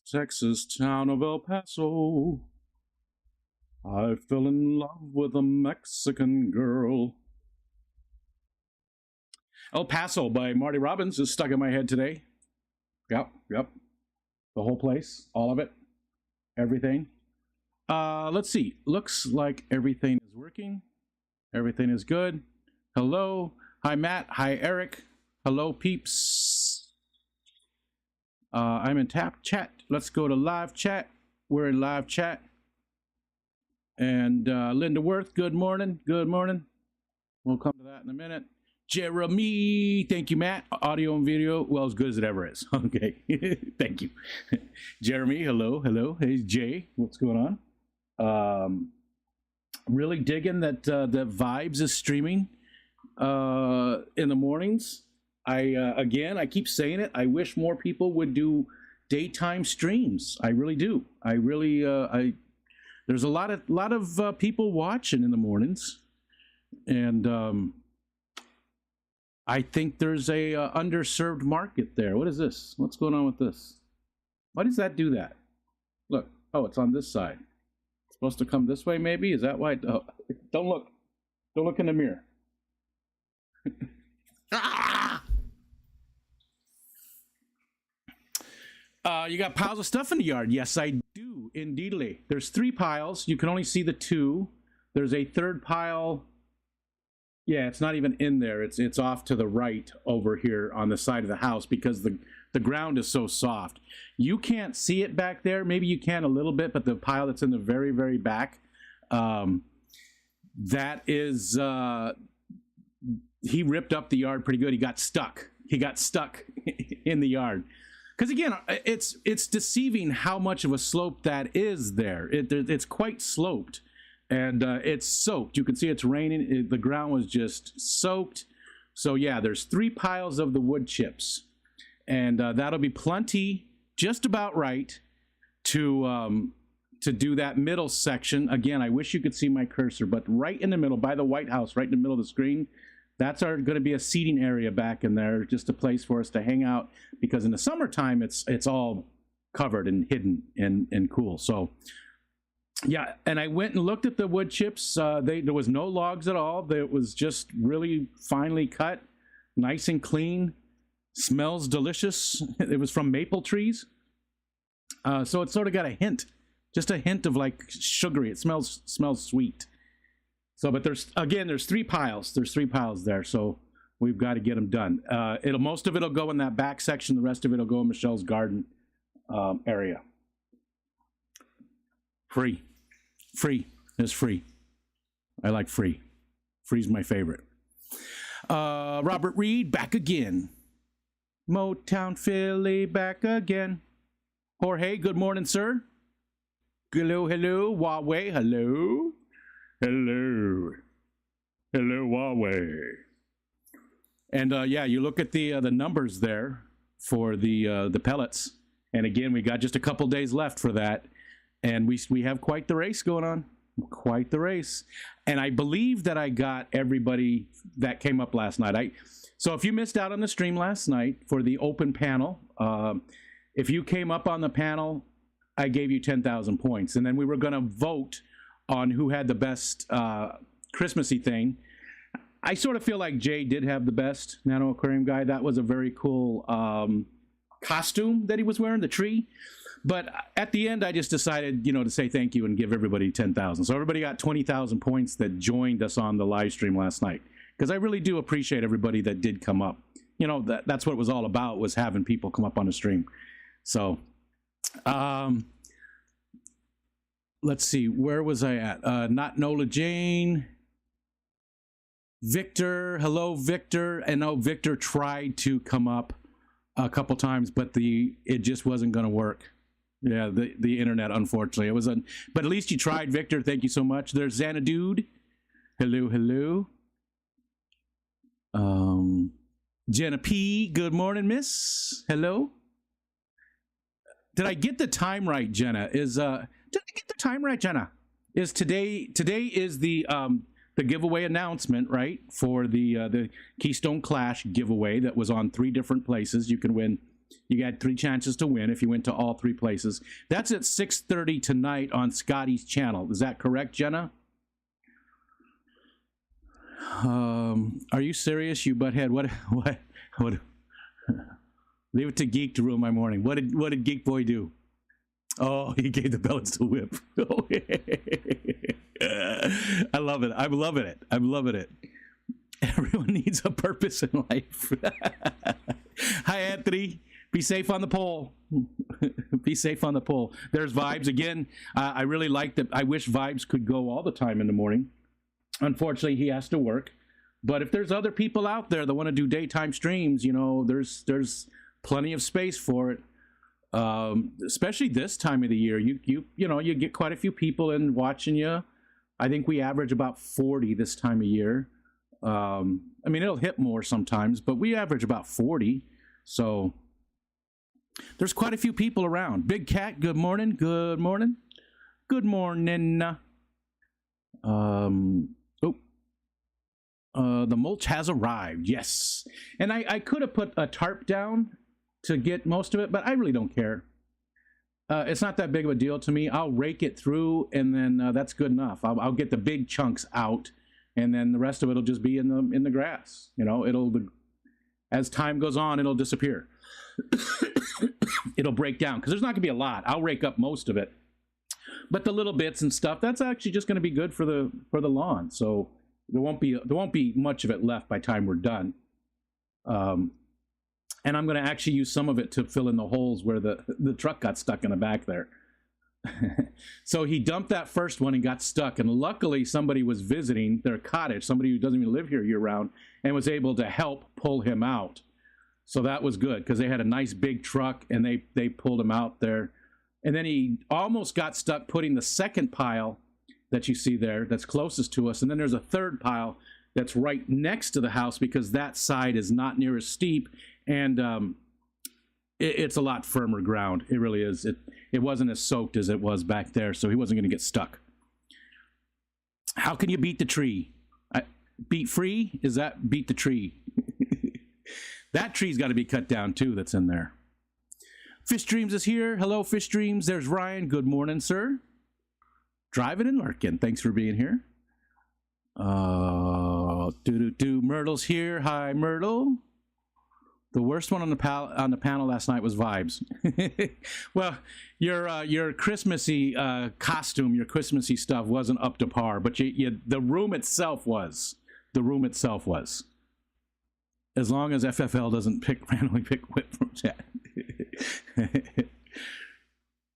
Texas town of El Paso, I fell in love with a Mexican girl. El Paso by Marty Robbins is stuck in my head today. Yep. The whole place, all of it, everything. Let's see. Looks like everything is working. Everything is good. Hello. Hi, Matt. Hi, Eric. Hello, peeps. I'm in tap chat. Let's go to live chat. We're in live chat. And Linda Worth, good morning. Good morning. We'll come to that in a minute. Jeremy, thank you, Matt. Audio and video, well, as good as it ever is. Okay, thank you. Jeremy, hello. Hey, Jay, what's going on? Really digging that that Vibes is streaming in the mornings. I keep saying it. I wish more people would do daytime streams. I really do. There's a lot of people watching in the mornings, and I think there's a underserved market there. What is this? What's going on with this? Why does that do that? Look. Oh, it's on this side. It's supposed to come this way, maybe? Is that why? Oh, don't look. Don't look in the mirror. You got piles of stuff in the yard. Yes, I do, indeedly. There's 3 piles. You can only see the 2. There's a third pile. Yeah, it's not even in there. It's off to the right over here on the side of the house because the ground is so soft. You can't see it back there. Maybe you can a little bit, but the pile that's in the very, very back, that is, he ripped up the yard pretty good. He got stuck. In the yard. Because again, it's deceiving how much of a slope that is there. It's quite sloped. And it's soaked. You can see it's raining. The ground was just soaked. So yeah, there's 3 piles of the wood chips, and that'll be plenty, just about right, to do that middle section. Again, I wish you could see my cursor, but right in the middle, by the White House, right in the middle of the screen, that's going to be a seating area back in there, just a place for us to hang out. Because in the summertime, it's all covered and hidden and cool. So. Yeah, and I went and looked at the wood chips. There was no logs at all. It was just really finely cut, nice and clean. Smells delicious. It was from maple trees. So it sort of got a hint, just a hint of like sugary. It smells sweet. So, but there's 3 piles. There's 3 piles there. So we've got to get them done. Most of it'll go in that back section. The rest of it'll go in Michelle's garden area. Free is free. I like free. Free's my favorite. Robert Reed, back again. Motown Philly, back again. Jorge, good morning, sir. Hello. Huawei, hello. Hello, Huawei. And yeah, you look at the numbers there for the pellets. And again, we got just a couple days left for that. And we have quite the race going on. Quite the race. And I believe that I got everybody that came up last night. So if you missed out on the stream last night for the open panel, if you came up on the panel, I gave you 10,000 points. And then we were going to vote on who had the best Christmassy thing. I sort of feel like Jay did have the best Nano Aquarium guy. That was a very cool costume that he was wearing, the tree. But at the end, I just decided, to say thank you and give everybody 10,000. So everybody got 20,000 points that joined us on the live stream last night. Because I really do appreciate everybody that did come up. That's what it was all about, was having people come up on the stream. So, let's see, where was I at? Not Nola Jane. Victor, hello, Victor. I know Victor tried to come up a couple times, but it just wasn't going to work. Yeah, the internet, unfortunately. But at least you tried, Victor. Thank you so much. There's Xanadude. Hello. Jenna P. Good morning, miss. Hello. Did I get the time right, Jenna? Did I get the time right, Jenna? Today is the giveaway announcement, right? For the Keystone Clash giveaway that was on 3 different places. You can win You got 3 chances to win if you went to all 3 places. That's at 6:30 tonight on Scotty's channel. Is that correct, Jenna? Are you serious, you butthead? What? Leave it to Geek to ruin my morning. What did Geek Boy do? Oh, he gave the pellets to Whip. I love it. I'm loving it. I'm loving it. Everyone needs a purpose in life. Hi, Anthony. Be safe on the pole. Be safe on the pole. There's Vibes again. I really like that. I wish Vibes could go all the time in the morning. Unfortunately, he has to work. But if there's other people out there that want to do daytime streams, you know, there's plenty of space for it. Especially this time of the year, you know, you get quite a few people in watching you. I think we average about 40 this time of year. I mean, it'll hit more sometimes, but we average about 40. So there's quite a few people around. Big Cat, good morning. Good morning. Good morning. The mulch has arrived. Yes. And I could have put a tarp down to get most of it, but I really don't care. It's not that big of a deal to me. I'll rake it through, and then that's good enough. I'll get the big chunks out, and then the rest of it will just be in the grass. You know, as time goes on, it'll disappear. It'll break down because there's not gonna be a lot. I'll rake up most of it, but the little bits and stuff, that's actually just gonna be good for the lawn. So there won't be much of it left by the time we're done. And I'm going to actually use some of it to fill in the holes where the truck got stuck in the back there. So he dumped that first one and got stuck. And luckily, somebody was visiting their cottage, somebody who doesn't even live here year-round, and was able to help pull him out. So that was good because they had a nice big truck, and they pulled him out there. And then he almost got stuck putting the second pile that you see there that's closest to us. And then there's a third pile that's right next to the house because that side is not near as steep. And it's a lot firmer ground. It really is. It wasn't as soaked as it was back there, so he wasn't going to get stuck. How can you beat the tree? Beat free? Is that beat the tree? That tree's got to be cut down too that's in there. Fish Dreams is here. Hello, Fish Dreams. There's Ryan. Good morning, sir. Driving and lurking. Thanks for being here. Myrtle's here. Hi, Myrtle. The worst one on the panel last night was Vibes. Well, your Christmassy costume, your Christmassy stuff wasn't up to par, but the room itself was. The room itself was. As long as FFL doesn't randomly pick Whip from chat.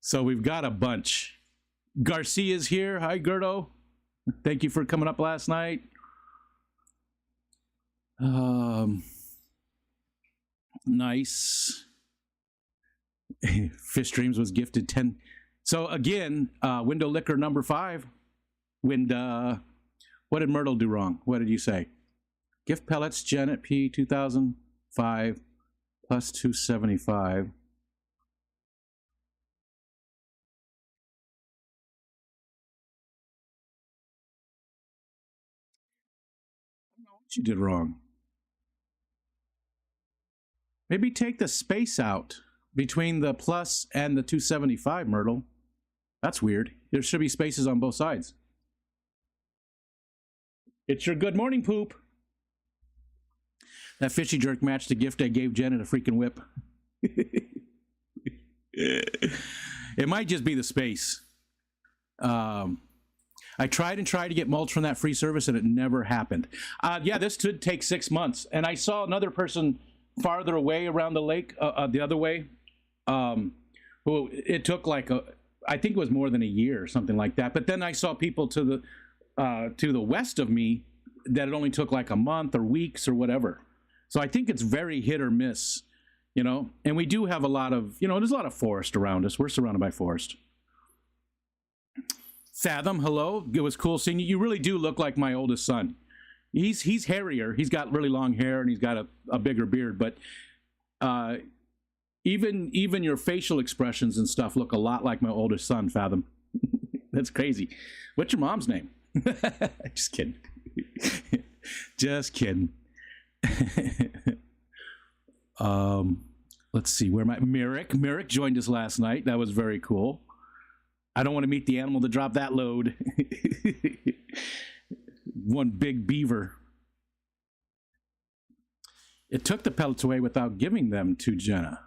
So we've got a bunch. Garcia's here. Hi, Gerdo. Thank you for coming up last night. Nice. Fish Dreams was gifted 10. So again, window liquor number 5. What did Myrtle do wrong? What did you say? Gift pellets, Janet P. 2005 plus 275. What you did wrong? Maybe take the space out between the plus and the 275, Myrtle. That's weird. There should be spaces on both sides. It's your good morning poop. That fishy jerk matched the gift I gave Janet a freaking whip. It might just be the space. I tried to get mulch from that free service and it never happened. Yeah, this could take 6 months. And I saw another person farther away around the lake, the other way, who it took like I think it was more than a year or something like that. But then I saw people to the west of me that it only took like a month or weeks or whatever. So I think it's very hit or miss, you know. And we do have a lot of, you know, there's a lot of forest around us. We're surrounded by forest. Fathom, hello. It was cool seeing you. You really do look like my oldest son. He's hairier. He's got really long hair and he's got a bigger beard. But even your facial expressions and stuff look a lot like my oldest son, Fathom. That's crazy. What's your mom's name? Just kidding. Just kidding. Let's see, where my Merrick joined us last night. That was very cool. I don't want to meet the animal to drop that load. One big beaver. It took the pellets away without giving them to Jenna.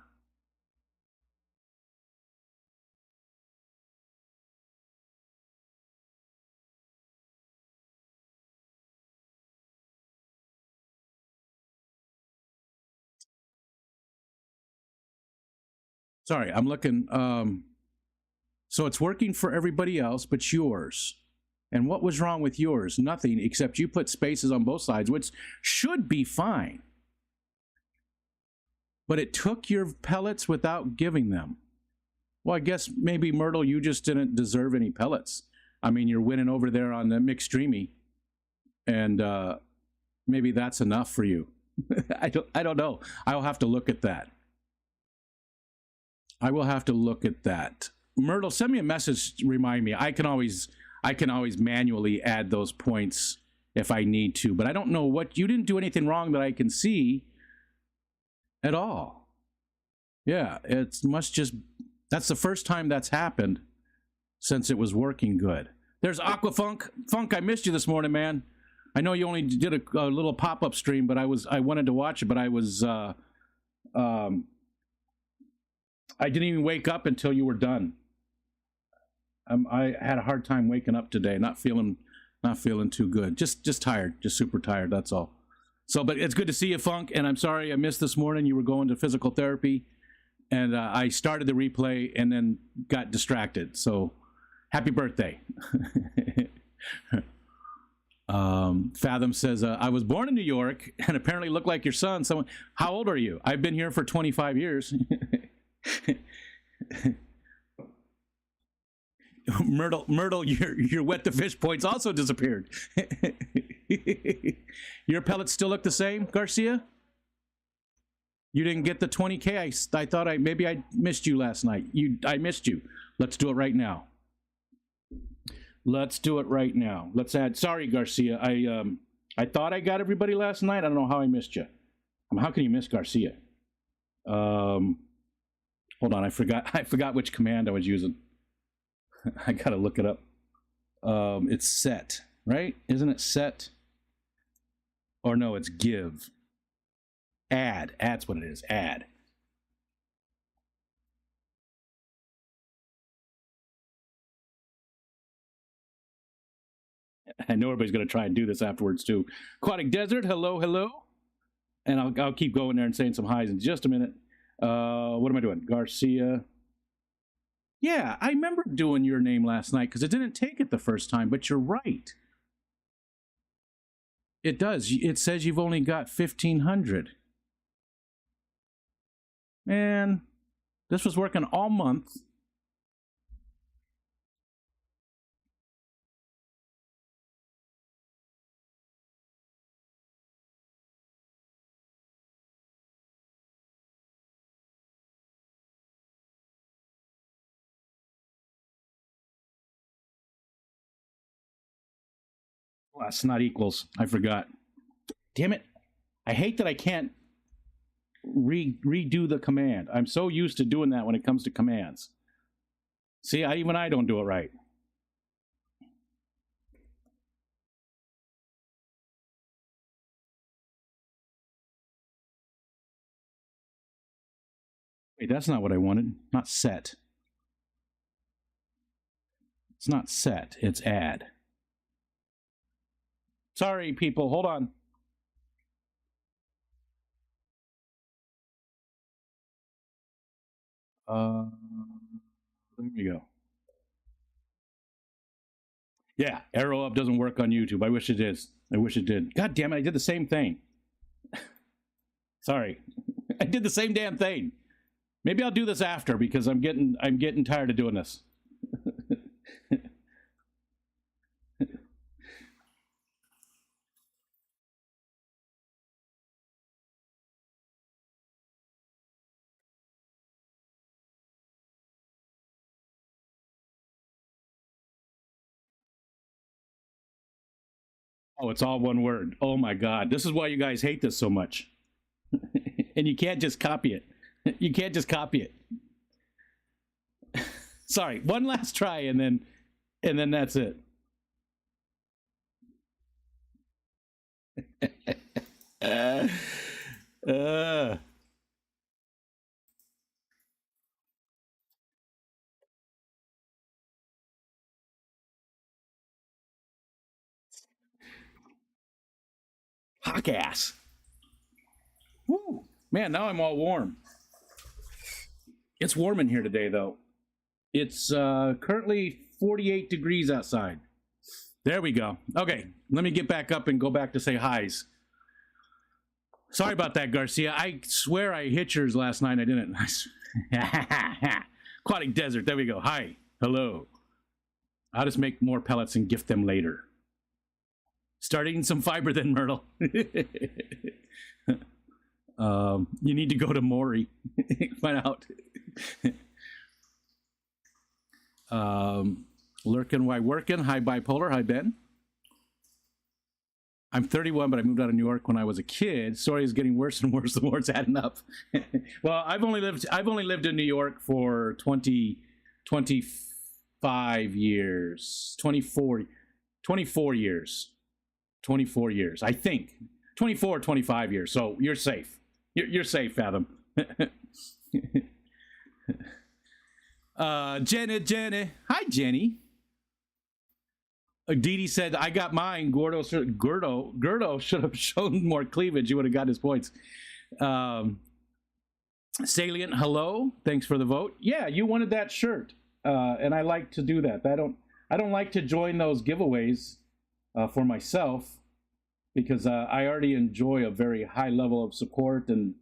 Sorry, I'm looking. So it's working for everybody else but yours. And what was wrong with yours? Nothing, except you put spaces on both sides, which should be fine. But it took your pellets without giving them. Well, I guess maybe, Myrtle, you just didn't deserve any pellets. I mean, you're winning over there on the McStreamy, and maybe that's enough for you. I don't know. I'll have to look at that. I will have to look at that. Myrtle, send me a message. Remind me. I can always manually add those points if I need to, but I don't know what you didn't do anything wrong that I can see at all. Yeah, it must just. That's the first time that's happened since it was working good. There's Aquafunk. Funk, I missed you this morning, man. I know you only did a little pop-up stream, but I wanted to watch it, but I didn't even wake up until you were done. I had a hard time waking up today, not feeling too good. Just tired, just super tired, that's all. So, but it's good to see you, Funk, and I'm sorry I missed this morning. You were going to physical therapy, and I started the replay and then got distracted. So, happy birthday. Fathom says, I was born in New York and apparently look like your son. Someone, how old are you? I've been here for 25 years. Myrtle, your wet the fish points also disappeared. Your pellets still look the same, Garcia? You didn't get the 20K. I thought maybe I missed you last night. I missed you. Let's do it right now. Let's do it right now. Let's add. Sorry, Garcia. I thought I got everybody last night. I don't know how I missed you. How can you miss Garcia? Hold on. I forgot which command I was using. I gotta look it up. It's set, right? Isn't it set? Or no, it's give. Add. That's what it is. Add. I know everybody's going to try and do this afterwards too. Aquatic Desert, hello, hello. And I'll keep going there and saying some highs in just a minute. What am I doing? Garcia. Yeah, I remember doing your name last night because it didn't take it the first time, but you're right. It does. It says you've only got 1,500. Man, this was working all month. Well, that's not equals. I forgot. Damn it. I hate that I can't redo the command. I'm so used to doing that when it comes to commands. See, even I don't do it right. Wait, that's not what I wanted. Not set. It's not set. It's add. Sorry, people. Hold on. There we go. Yeah, arrow up doesn't work on YouTube. I wish it is. I wish it did. God damn it, I did the same thing. Sorry. I did the same damn thing. Maybe I'll do this after because I'm getting tired of doing this. Oh, it's all one word. Oh my God. This is why you guys hate this so much. And you can't just copy it. You can't just copy it. Sorry, one last try and then that's it. uh, Hot ass. Woo. Man, now I'm all warm. It's warm in here today, though. It's currently 48 degrees outside. There we go. Okay, let me get back up and go back to say highs. Sorry about that, Garcia. I swear I hit yours last night. I didn't. Aquatic Desert. There we go. Hi. Hello. I'll just make more pellets and gift them later. Start eating some fiber then, Myrtle. You need to go to Maury. Find out. Lurkin' Why Workin'. Hi, Bipolar. Hi, Ben. I'm 31, but I moved out of New York when I was a kid. Story is getting worse and worse the more it's adding up. Well, I've only lived in New York for 25 years. 24 years. 24 years, I think. 24 or 25 years. So you're safe. You're safe, Fathom. Jenny. Hi, Jenny. Dee said, I got mine. Gordo should have shown more cleavage. You would have got his points. Salient, hello. Thanks for the vote. Yeah, you wanted that shirt. And I like to do that. I don't like to join those giveaways for myself because I already enjoy a very high level of support and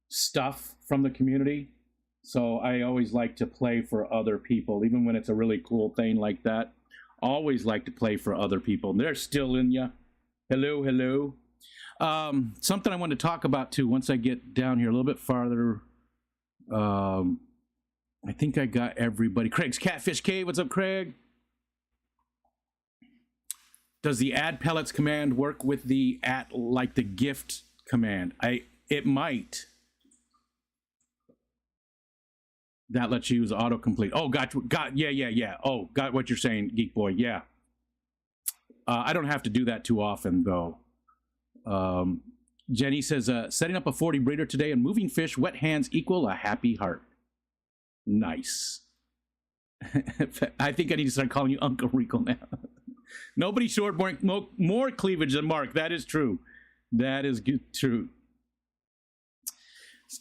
stuff from the community. So I always like to play for other people, even when it's a really cool thing like that. Always like to play for other people. They're still in ya. Hello, hello. Something I want to talk about too, once I get down here a little bit farther. I think I got everybody. Craig's Catfish Cave. What's up, Craig? Does the add pellets command work with the like the gift command? It might. That lets you use autocomplete. Oh, got yeah. Oh, got what you're saying, Geek Boy. Yeah. I don't have to do that too often, though. Jenny says, setting up a 40 breeder today and moving fish, wet hands equal a happy heart. Nice. I think I need to start calling you Uncle Rico now. Nobody showed more cleavage than Mark. That is true. That is true.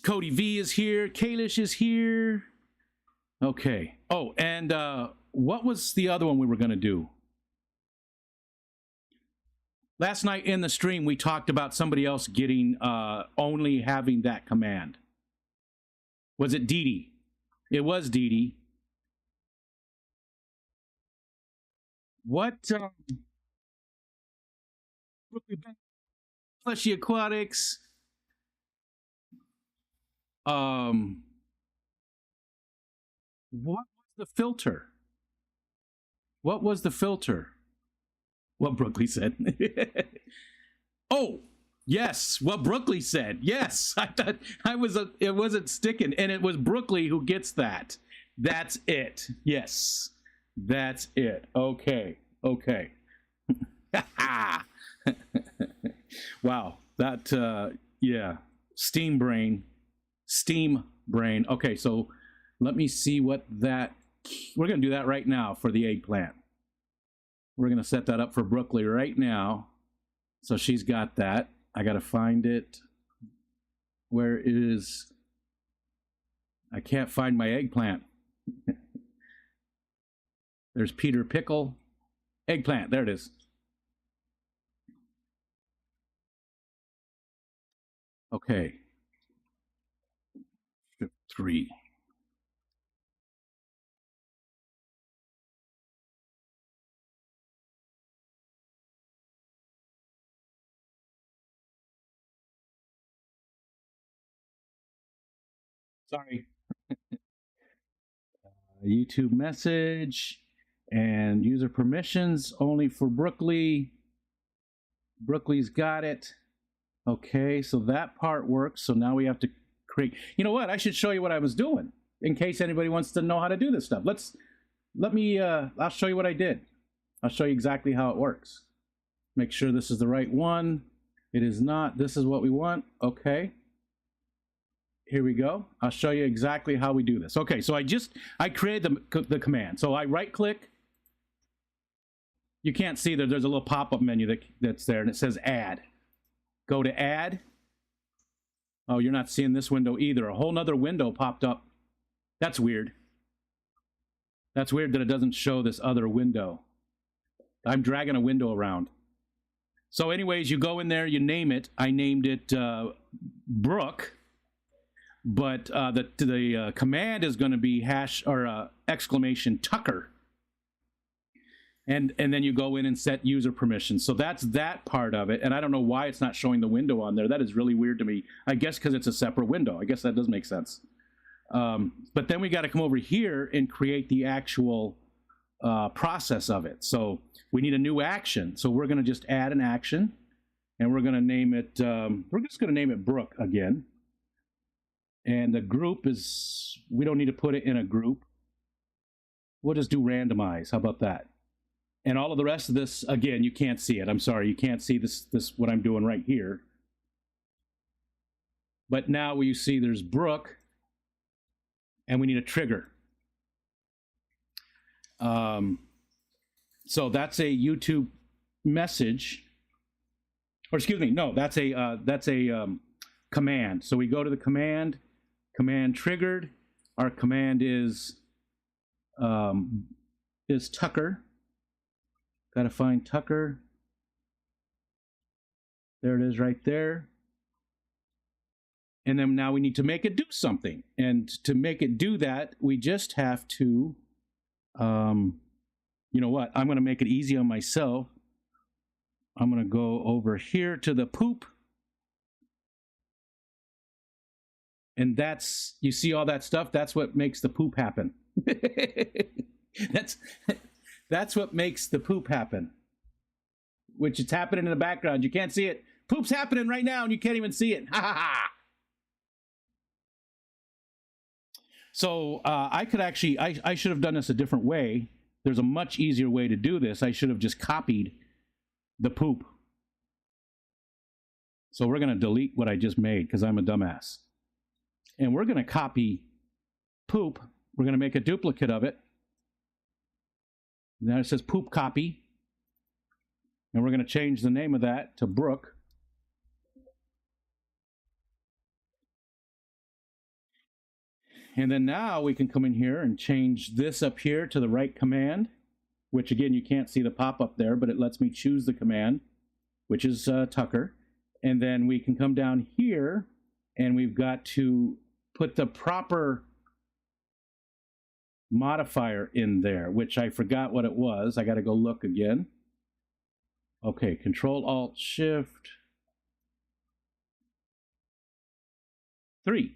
Cody V is here. Kalish is here. Okay. Oh, and what was the other one we were going to do? Last night in the stream, we talked about somebody else getting only having that command. Was it Dee Dee? It was Dee Dee. What? Fleshy Aquatics. What was the filter? What was the filter? What Brookley said. Oh, yes, what Brookley said. Yes, I thought it wasn't sticking, and it was Brookley who gets that. That's it. Yes, that's it. Okay. Wow, that yeah, Steam brain. Okay, so let me see what that. We're gonna do that right now for the eggplant. We're going to set that up for Brooklyn right now. So she's got that. I got to find it. Where is... I can't find my eggplant. There's Peter Pickle. Eggplant. There it is. Okay. Shift 3. Sorry. YouTube message and user permissions only for Brooklyn. Brooklyn's got it. Okay, so that part works. So now we have to create. You know what? I should show you what I was doing in case anybody wants to know how to do this stuff. I'll show you what I did. I'll show you exactly how it works. Make sure this is the right one. It is not. This is what we want. Okay. Here we go. I'll show you exactly how we do this. Okay, so I created the command. So I right click. You can't see that there's a little pop-up menu that's there and it says add. Go to add. Oh, you're not seeing this window either. A whole nother window popped up. That's weird. That's weird that it doesn't show this other window. I'm dragging a window around. So anyways, you go in there, you name it. I named it Brooke, but the command is going to be exclamation Tucker. And then you go in and set user permissions. So that's that part of it. And I don't know why it's not showing the window on there. That is really weird to me. I guess because it's a separate window. I guess that does make sense. But then we got to come over here and create the actual process of it. So we need a new action. So we're going to just add an action. And we're going to name it, we're just going to name it Brooke again. And the group is, we don't need to put it in a group. We'll just do randomize. How about that? And all of the rest of this, again, you can't see it. I'm sorry, you can't see this what I'm doing right here. But now you see there's Brooke, and we need a trigger. So that's a YouTube message, or excuse me, no, that's a command. So we go to the command triggered. Our command is Tucker. Got to find Tucker. There it is right there. And then now we need to make it do something. And to make it do that, we just have to, you know what? I'm going to make it easy on myself. I'm going to go over here to the poop. And that's, you see all that stuff? That's what makes the poop happen. That's what makes the poop happen. Which is happening in the background. You can't see it. Poop's happening right now and you can't even see it. Ha ha ha. So I could actually, I should have done this a different way. There's a much easier way to do this. I should have just copied the poop. So we're going to delete what I just made because I'm a dumbass. And we're going to copy poop. We're going to make a duplicate of it. Now it says poop copy. And we're going to change the name of that to Brooke. And then now we can come in here and change this up here to the right command, which again, you can't see the pop-up there, but it lets me choose the command, which is Tucker. And then we can come down here and we've got to put the proper modifier in there, which I forgot what it was. I got to go look again. Okay, Control-Alt-Shift 3.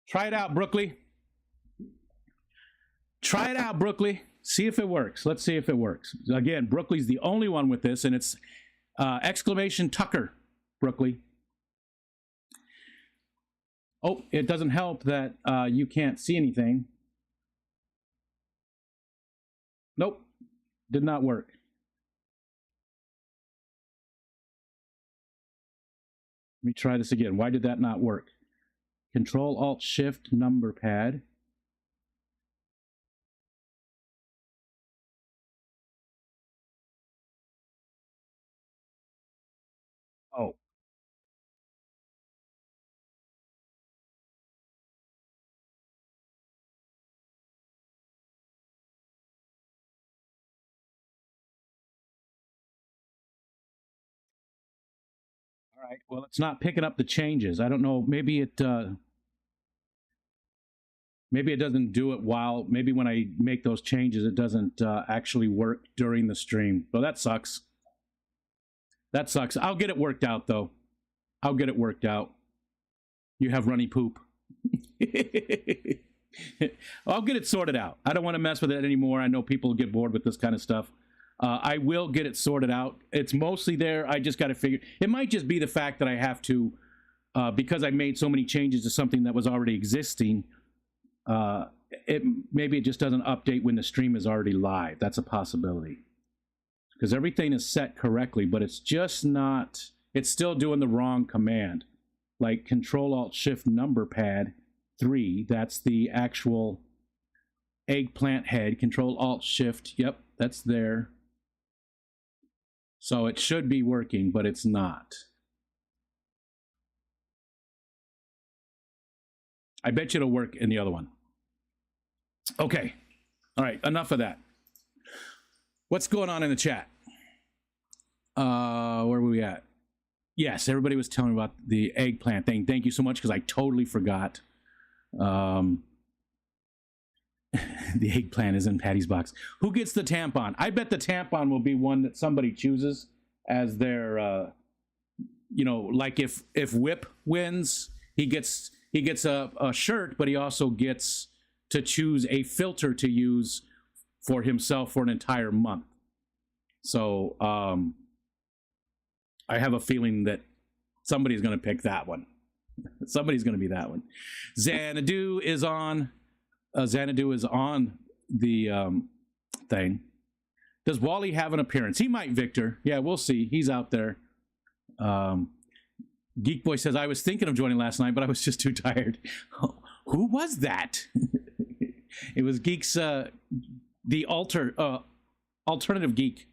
Try it out, Brookley. Try it out, Brookley. See if it works. Let's see if it works. Again, Brookley's the only one with this, and it's exclamation Tucker, Brookley. Oh, it doesn't help that you can't see anything. Nope, did not work. Let me try this again. Why did that not work? Control-Alt-Shift number pad. Oh. All right, well, it's not picking up the changes. I don't know, maybe it doesn't do it while, maybe when I make those changes, it doesn't actually work during the stream. So that sucks. That sucks. I'll get it worked out, though. I'll get it worked out. You have runny poop. I'll get it sorted out. I don't want to mess with it anymore. I know people get bored with this kind of stuff. I will get it sorted out. It's mostly there. I just got to figure. It might just be the fact that I have to, because I made so many changes to something that was already existing. Maybe it just doesn't update when the stream is already live. That's a possibility. Because everything is set correctly, but it's just not. It's still doing the wrong command, like Control-Alt-Shift number pad 3. That's the actual eggplant head. Control-Alt-Shift. Yep, that's there. So it should be working, but it's not. I bet you it'll work in the other one. Okay. All right, enough of that. What's going on in the chat? Where were we at? Yes, everybody was telling me about the eggplant thing. Thank you so much, because I totally forgot. The eggplant is in Patty's box. Who gets the tampon? I bet the tampon will be one that somebody chooses as their, like if Whip wins, he gets a shirt, but he also gets to choose a filter to use for himself for an entire month. So I have a feeling that somebody's going to pick that one. Somebody's going to be that one. Xanadu is on. Xanadu is on the thing. Does Wally have an appearance? He might, Victor. Yeah, we'll see. He's out there. Geek Boy says, I was thinking of joining last night, but I was just too tired. Who was that? It was Geek's, the alternative geek.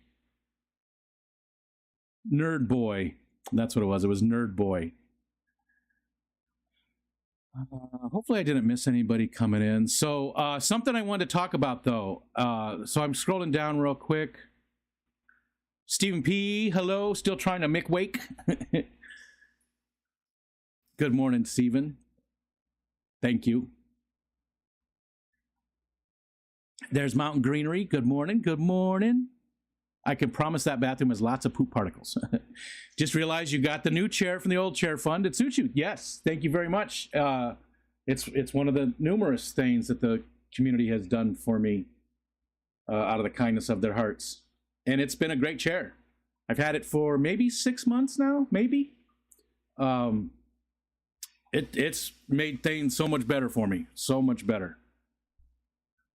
Nerd Boy. That's what it was. It was Nerd Boy. Hopefully I didn't miss anybody coming in. So something I wanted to talk about, though. So I'm scrolling down real quick. Stephen P., hello. Still trying to Mick wake. Good morning, Stephen. Thank you. There's Mountain Greenery. Good morning. Good morning. I can promise that bathroom has lots of poop particles. Just realized you got the new chair from the old chair fund. It suits you. Yes. Thank you very much. It's one of the numerous things that the community has done for me out of the kindness of their hearts. And it's been a great chair. I've had it for maybe 6 months now, maybe. It's made things so much better for me. So much better.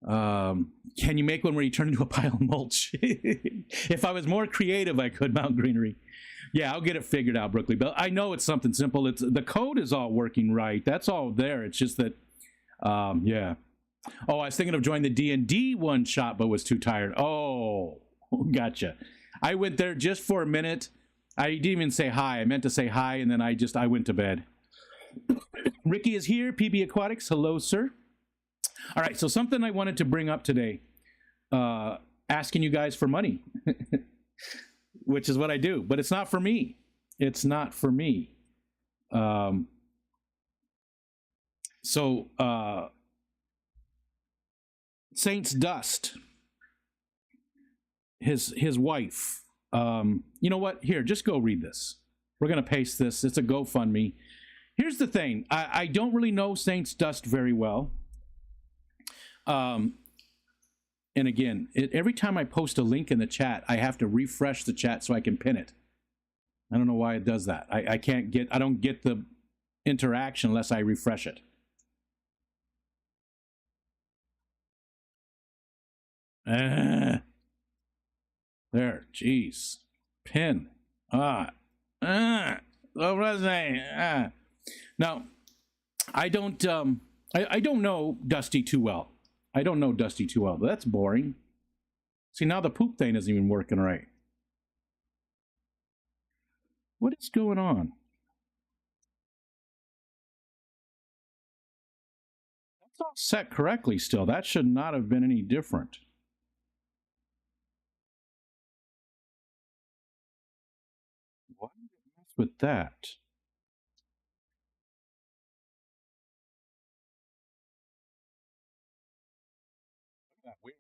Can you make one where you turn into a pile of mulch? If I was more creative, I could. Mount Greenery. Yeah, I'll get it figured out, Brookley. But I know it's something simple. It's the code is all working right. That's all there. It's just that, yeah. Oh, I was thinking of joining the D&D one shot, but was too tired. Oh, gotcha. I went there just for a minute. I didn't even say hi. I meant to say hi, and then I went to bed. Ricky is here. PB Aquatics. Hello, sir. All right, so something I wanted to bring up today, asking you guys for money, which is what I do, but it's not for me. It's not for me. Saint's Dust, his wife, you know what? Here, just go read this. We're going to paste this. It's a GoFundMe. Here's the thing. I don't really know Saint's Dust very well. And again, every time I post a link in the chat, I have to refresh the chat so I can pin it. I don't know why it does that. I don't get the interaction unless I refresh it. There, jeez. Pin. What was I? Now, I don't know Dusty too well. I don't know Dusty too well. That's boring. See, now the poop thing isn't even working right. What is going on? That's all set correctly still. That should not have been any different. Why did it mess with that? That weird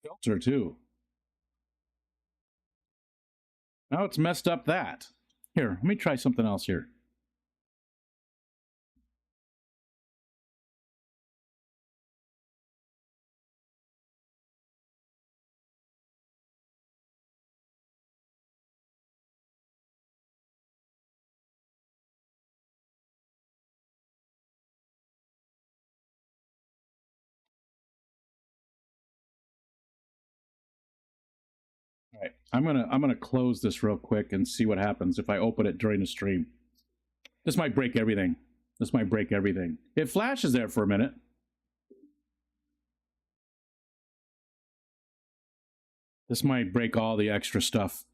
filter too. Now it's messed up that. Here, let me try something else here. right, I'm gonna close this real quick and see what happens if I open it during the stream. This might break everything. This might break everything. It flashes there for a minute. This might break all the extra stuff.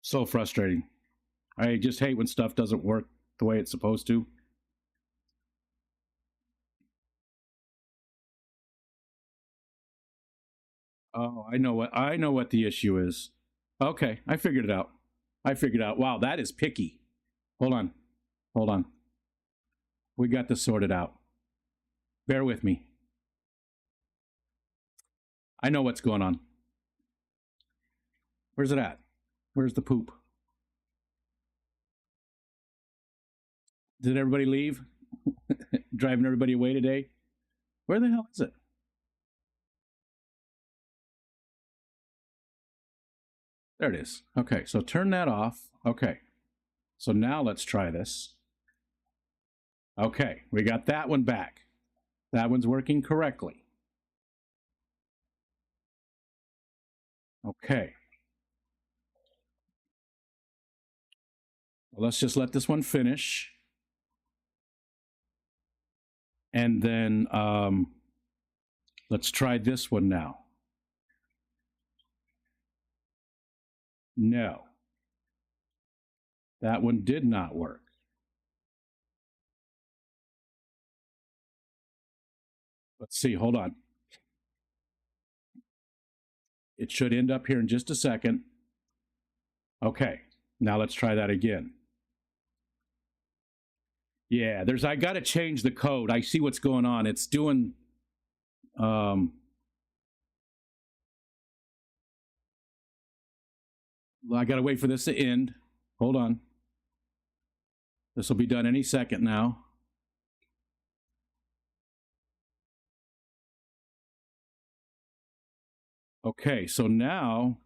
So frustrating. I just hate when stuff doesn't work the way it's supposed to. Oh, I know what the issue is. Okay, I figured it out. Wow, that is picky. Hold on. Hold on. We got this sorted out. Bear with me. I know what's going on. Where's it at? Where's the poop? Did everybody leave? Driving everybody away today? Where the hell is it? There it is. Okay, so turn that off. Okay, so now let's try this. Okay, we got that one back. That one's working correctly. Okay. Well, let's just let this one finish. And then let's try this one now. No. That one did not work. Let's see, hold on. It should end up here in just a second. Okay, now let's try that again. Yeah, I got to change the code. I see what's going on. It's doing, I got to wait for this to end. Hold on. This will be done any second now. Okay, so now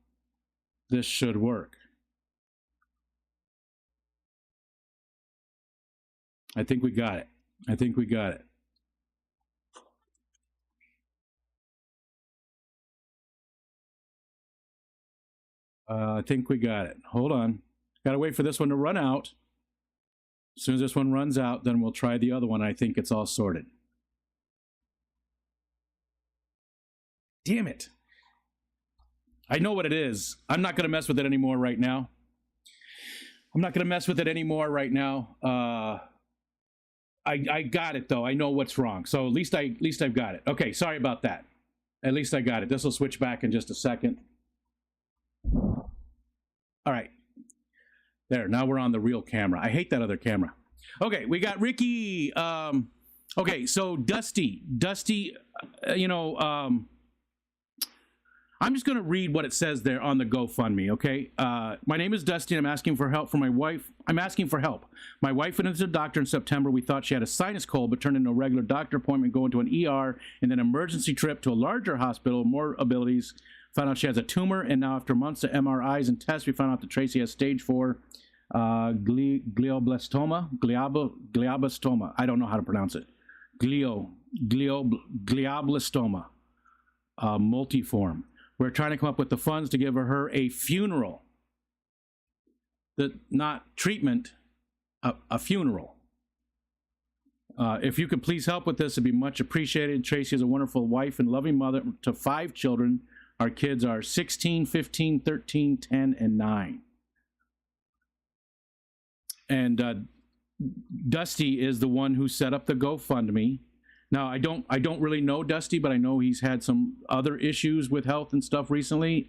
this should work. I think we got it. I think we got it. I think we got it. Hold on. Got to wait for this one to run out. As soon as this one runs out, then we'll try the other one. I think it's all sorted. Damn it. I know what it is. I'm not going to mess with it anymore right now. I got it though. I know what's wrong. So at least I've got it. Okay, sorry about that. At least I got it. This will switch back in just a second. All right. There, now we're on the real camera. I hate that other camera. Okay, we got Ricky. Okay, so Dusty, I'm just going to read what it says there on the GoFundMe, okay? My name is Dusty, and I'm asking for help for my wife. My wife went into the doctor in September. We thought she had a sinus cold, but turned into a regular doctor appointment, going to an ER, and then emergency trip to a larger hospital, more abilities. Found out she has a tumor, and now after months of MRIs and tests, we found out that Tracy has stage 4 glioblastoma. I don't know how to pronounce it. Glioblastoma, multiform. We're trying to come up with the funds to give her a funeral. Not treatment, a funeral. If you could please help with this, it'd be much appreciated. Tracy is a wonderful wife and loving mother to 5 children. Our kids are 16, 15, 13, 10, and 9. And Dusty is the one who set up the GoFundMe. Now, I don't really know Dusty, but I know he's had some other issues with health and stuff recently.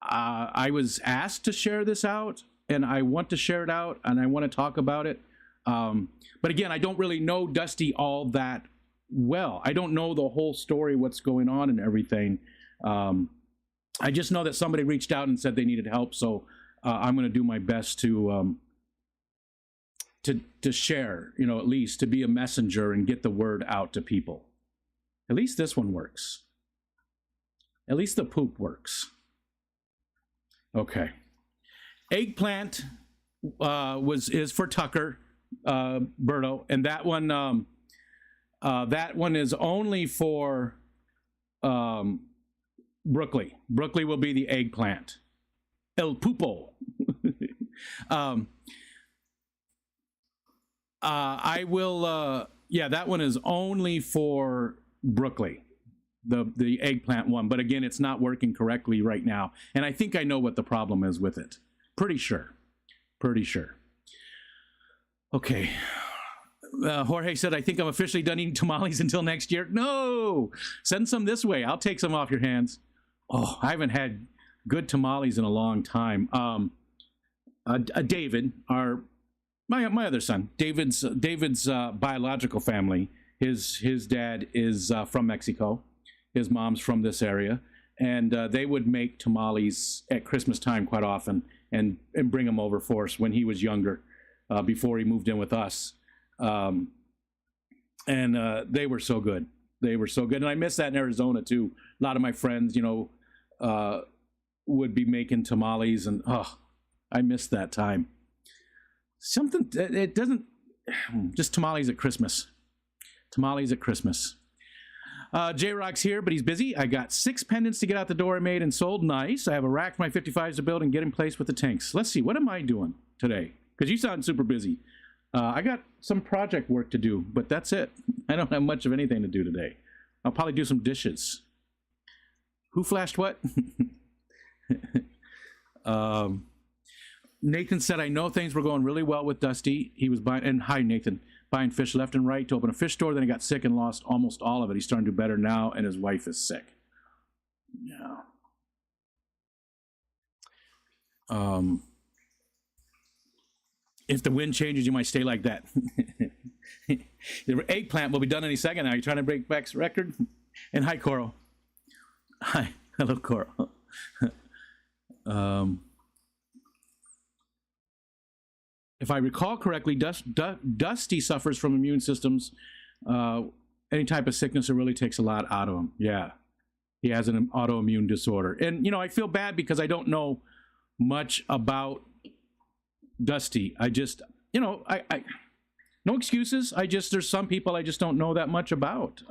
I was asked to share this out, and I want to share it out, and I want to talk about it. But again, I don't really know Dusty all that well. I don't know the whole story, what's going on and everything. I just know that somebody reached out and said they needed help, so I'm going to do my best to share, you know, at least to be a messenger and get the word out to people. At least this one works. At least the poop works. Okay. Eggplant is for Tucker, Berto, and that one is only for Brookley. Brookley will be the eggplant. El Pupo. I will, yeah, that one is only for Brookley, the eggplant one. But again, it's not working correctly right now. And I think I know what the problem is with it. Pretty sure. Pretty sure. Okay. Jorge said, I think I'm officially done eating tamales until next year. No! Send some this way. I'll take some off your hands. Oh, I haven't had good tamales in a long time. David, my other son, David's biological family, his dad is from Mexico. His mom's from this area. And they would make tamales at Christmas time quite often and bring them over for us when he was younger, before he moved in with us. And they were so good. They were so good. And I miss that in Arizona too. A lot of my friends, you know, would be making tamales, and oh, I miss that time. Something, it doesn't, just tamales at Christmas. Tamales at Christmas. J-Rock's here, but he's busy. I got 6 pendants to get out the door I made and sold. Nice. I have a rack for my 55s to build and get in place with the tanks. Let's see, what am I doing today? Because you sound super busy. I got some project work to do, but that's it. I don't have much of anything to do today. I'll probably do some dishes. Who flashed what? Nathan said, I know things were going really well with Dusty. He was buying, and hi, Nathan, buying fish left and right to open a fish store. Then he got sick and lost almost all of it. He's starting to do better now, and his wife is sick. Yeah. If the wind changes, you might stay like that. The eggplant will be done any second now. You're trying to break Beck's record? And hi, Coral. Hi. Hello, Coral. If I recall correctly, Dusty suffers from immune systems. Any type of sickness, it really takes a lot out of him. Yeah. He has an autoimmune disorder. And, you know, I feel bad because I don't know much about Dusty. I just, you know, I no excuses. There's some people I just don't know that much about.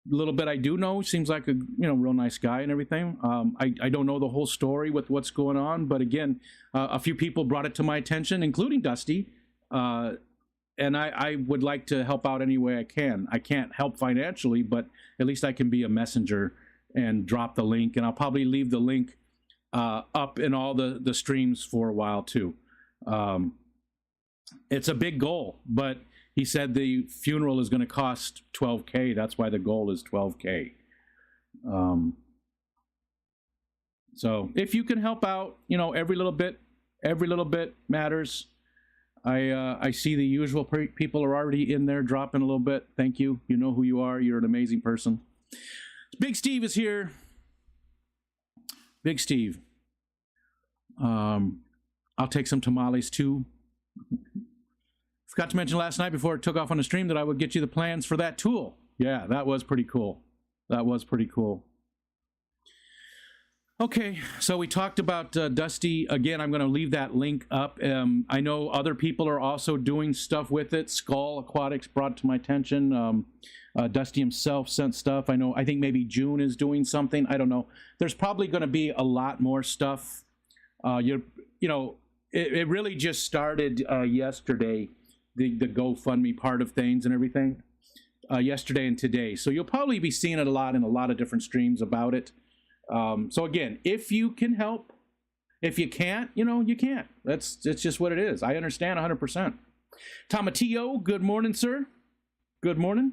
Little bit I do know, seems like a, you know, real nice guy and everything. I don't know the whole story with what's going on, but again, a few people brought it to my attention, including Dusty, and I would like to help out any way I can. I can't help financially, but at least I can be a messenger and drop the link, and I'll probably leave the link up in all the streams for a while too. It's a big goal, but he said the funeral is going to cost $12K. That's why the goal is $12K. So if you can help out, you know, every little bit matters. I see the usual people are already in there dropping a little bit. Thank you. You know who you are. You're an amazing person. Big Steve is here. Big Steve. I'll take some tamales too. Forgot to mention last night before it took off on the stream that I would get you the plans for that tool. Yeah, that was pretty cool. That was pretty cool. Okay, so we talked about Dusty. Again, I'm going to leave that link up. I know other people are also doing stuff with it. Skull Aquatics brought it to my attention. Dusty himself sent stuff. I think maybe June is doing something. I don't know. There's probably going to be a lot more stuff. You know, it really just started yesterday. The GoFundMe part of things and everything, yesterday and today. So you'll probably be seeing it a lot in a lot of different streams about it. So again, if you can help, if you can't, you know, you can't. It's just what it is. I understand 100%. Tomatillo, good morning, sir. Good morning.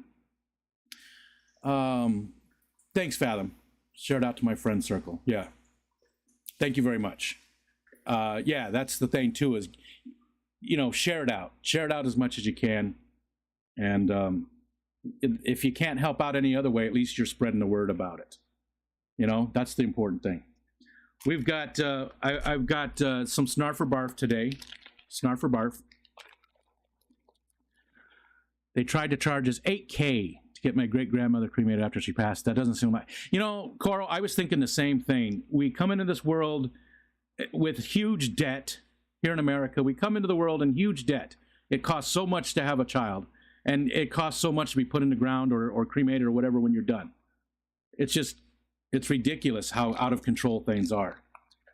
Thanks, Fathom. Shout out to my friend circle. Yeah. Thank you very much. Yeah, that's the thing too. Is share it out as much as you can, and if you can't help out any other way, at least you're spreading the word about it. That's the important thing. We've got I've got some Snarf for Barf today. Snarf for Barf. They tried to charge us $8K to get my great grandmother cremated after she passed. That doesn't seem like, Coral. I was thinking the same thing. We come into this world with huge debt here in America. We come into the world in huge debt. It costs so much to have a child, and it costs so much to be put in the ground or cremated or whatever when you're done. It's ridiculous how out of control things are.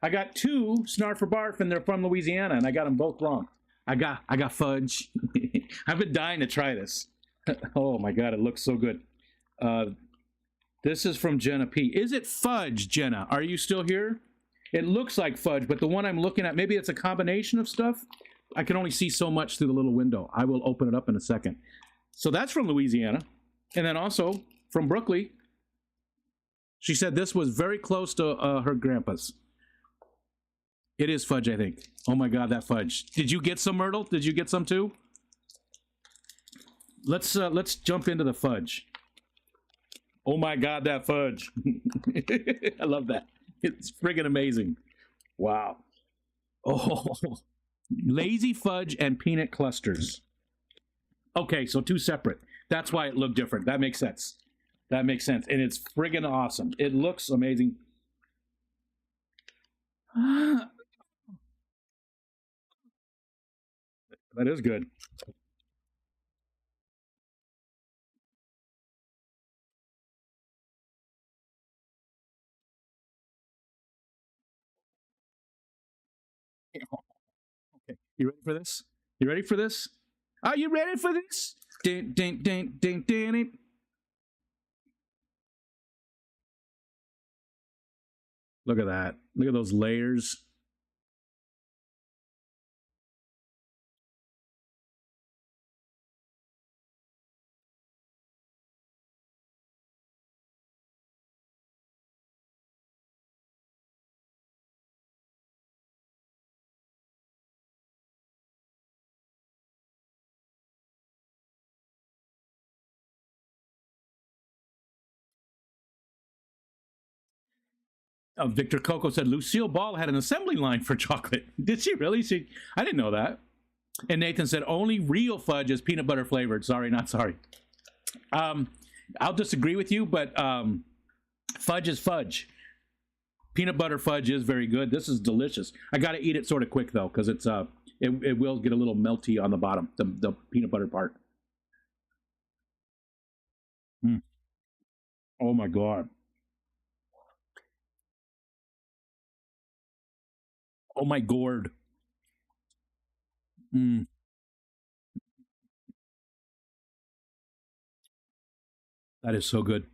I got two Snarf for Barf, and they're from Louisiana, and I got them both wrong. I got fudge. I've been dying to try this. Oh my God, it looks so good. This is from Jenna P. Is it fudge, Jenna? Are you still here? It looks like fudge, but the one I'm looking at, maybe it's a combination of stuff. I can only see so much through the little window. I will open it up in a second. So that's from Louisiana. And then also from Brooklyn. She said this was very close to her grandpa's. It is fudge, I think. Oh my God, that fudge. Did you get some, Myrtle? Did you get some too? Let's jump into the fudge. Oh my God, that fudge. I love that. It's friggin' amazing. Wow. Oh, lazy fudge and peanut clusters. Okay, so two separate. That's why it looked different. That makes sense. That makes sense. And it's friggin' awesome. It looks amazing. That is good. Okay, you ready for this? You ready for this? Are you ready for this? Ding, ding, ding, ding, ding, ding. Look at that. Look at those layers. Victor Coco said Lucille Ball had an assembly line for chocolate. Did she really? I didn't know that. And Nathan said only real fudge is peanut butter flavored. Sorry, not sorry. I'll disagree with you, but fudge is fudge. Peanut butter fudge is very good. This is delicious. I got to eat it sort of quick though, because it will get a little melty on the bottom, the peanut butter part. Mm. Oh my God. Oh my gourd. Mm. That is so good.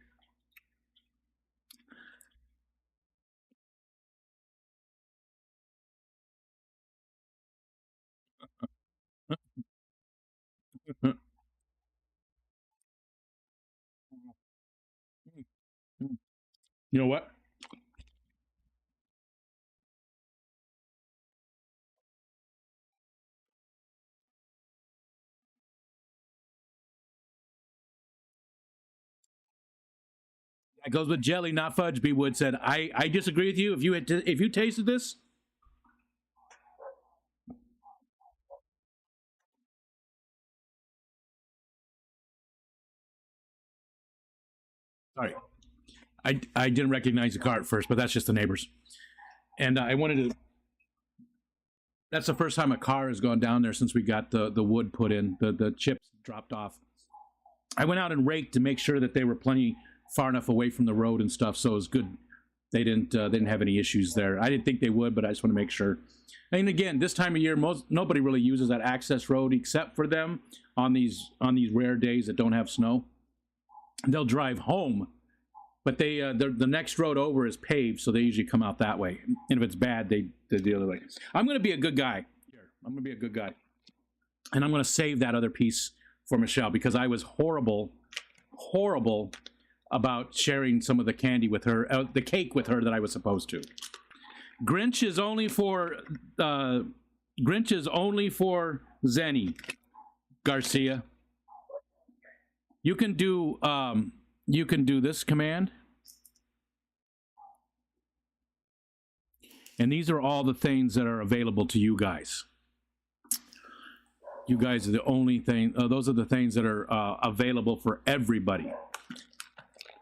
You know what? That goes with jelly, not fudge. B Wood said, I disagree with you. If you tasted this, sorry, I didn't recognize the car at first, but that's just the neighbors. And I wanted to. That's the first time a car has gone down there since we got the wood put in. The chips dropped off. I went out and raked to make sure that they were plenty far enough away from the road and stuff, so it was good. They didn't have any issues there. I didn't think they would, but I just want to make sure. And again, this time of year, nobody really uses that access road except for them on these rare days that don't have snow. They'll drive home, but the next road over is paved, so they usually come out that way. And if it's bad, they the other way. I'm going to be a good guy. I'm going to be a good guy, and I'm going to save that other piece for Michelle because I was horrible about sharing some of the candy with her, the cake with her that I was supposed to. Grinch is only for Zenny Garcia. You can do this command. And these are all the things that are available to you guys. You guys are the only thing, those are the things that are available for everybody.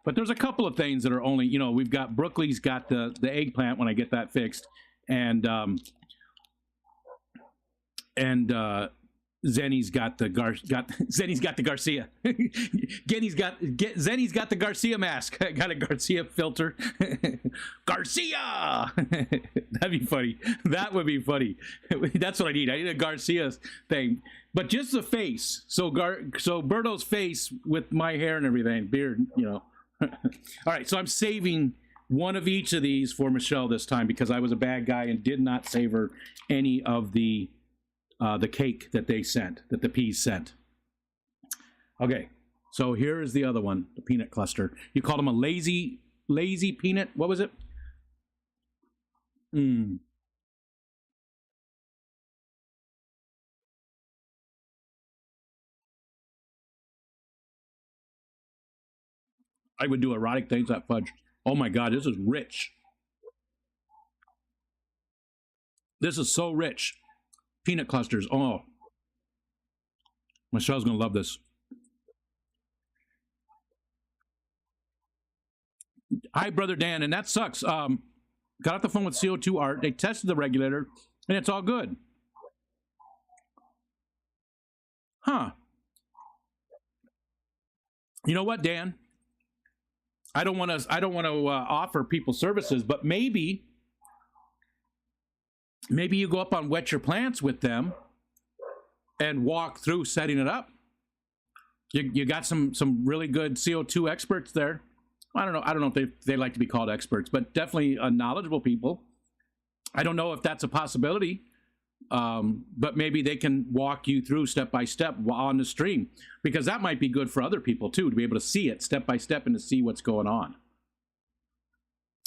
But there's a couple of things that are only, you know, we've got, Brooklyn's got the eggplant when I get that fixed. And Zenny's got the Zenny's got the Garcia. Zenny's got the Garcia mask. I got a Garcia filter. Garcia. That'd be funny. That would be funny. That's what I need. I need a Garcia thing, but just the face. So Berto's face with my hair and everything, beard, you know. All right. So I'm saving one of each of these for Michelle this time because I was a bad guy and did not save her any of the cake that they sent, that the peas sent. Okay, so here is the other one, the peanut cluster. You called them a lazy peanut. What was it? I would do erotic things at fudge. Oh my God, this is rich. This is so rich. Peanut clusters. Oh, Michelle's gonna love this. Hi, brother Dan, and that sucks. Got off the phone with CO2 Art. They tested the regulator, and it's all good. Huh? You know what, Dan? I don't want to offer people services, but maybe you go up on Wet Your Plants with them and walk through setting it up. You got some really good CO2 experts there. I don't know if they like to be called experts, but definitely knowledgeable people. I don't know if that's a possibility, but maybe they can walk you through step by step on the stream, because that might be good for other people too, to be able to see it step by step and to see what's going on.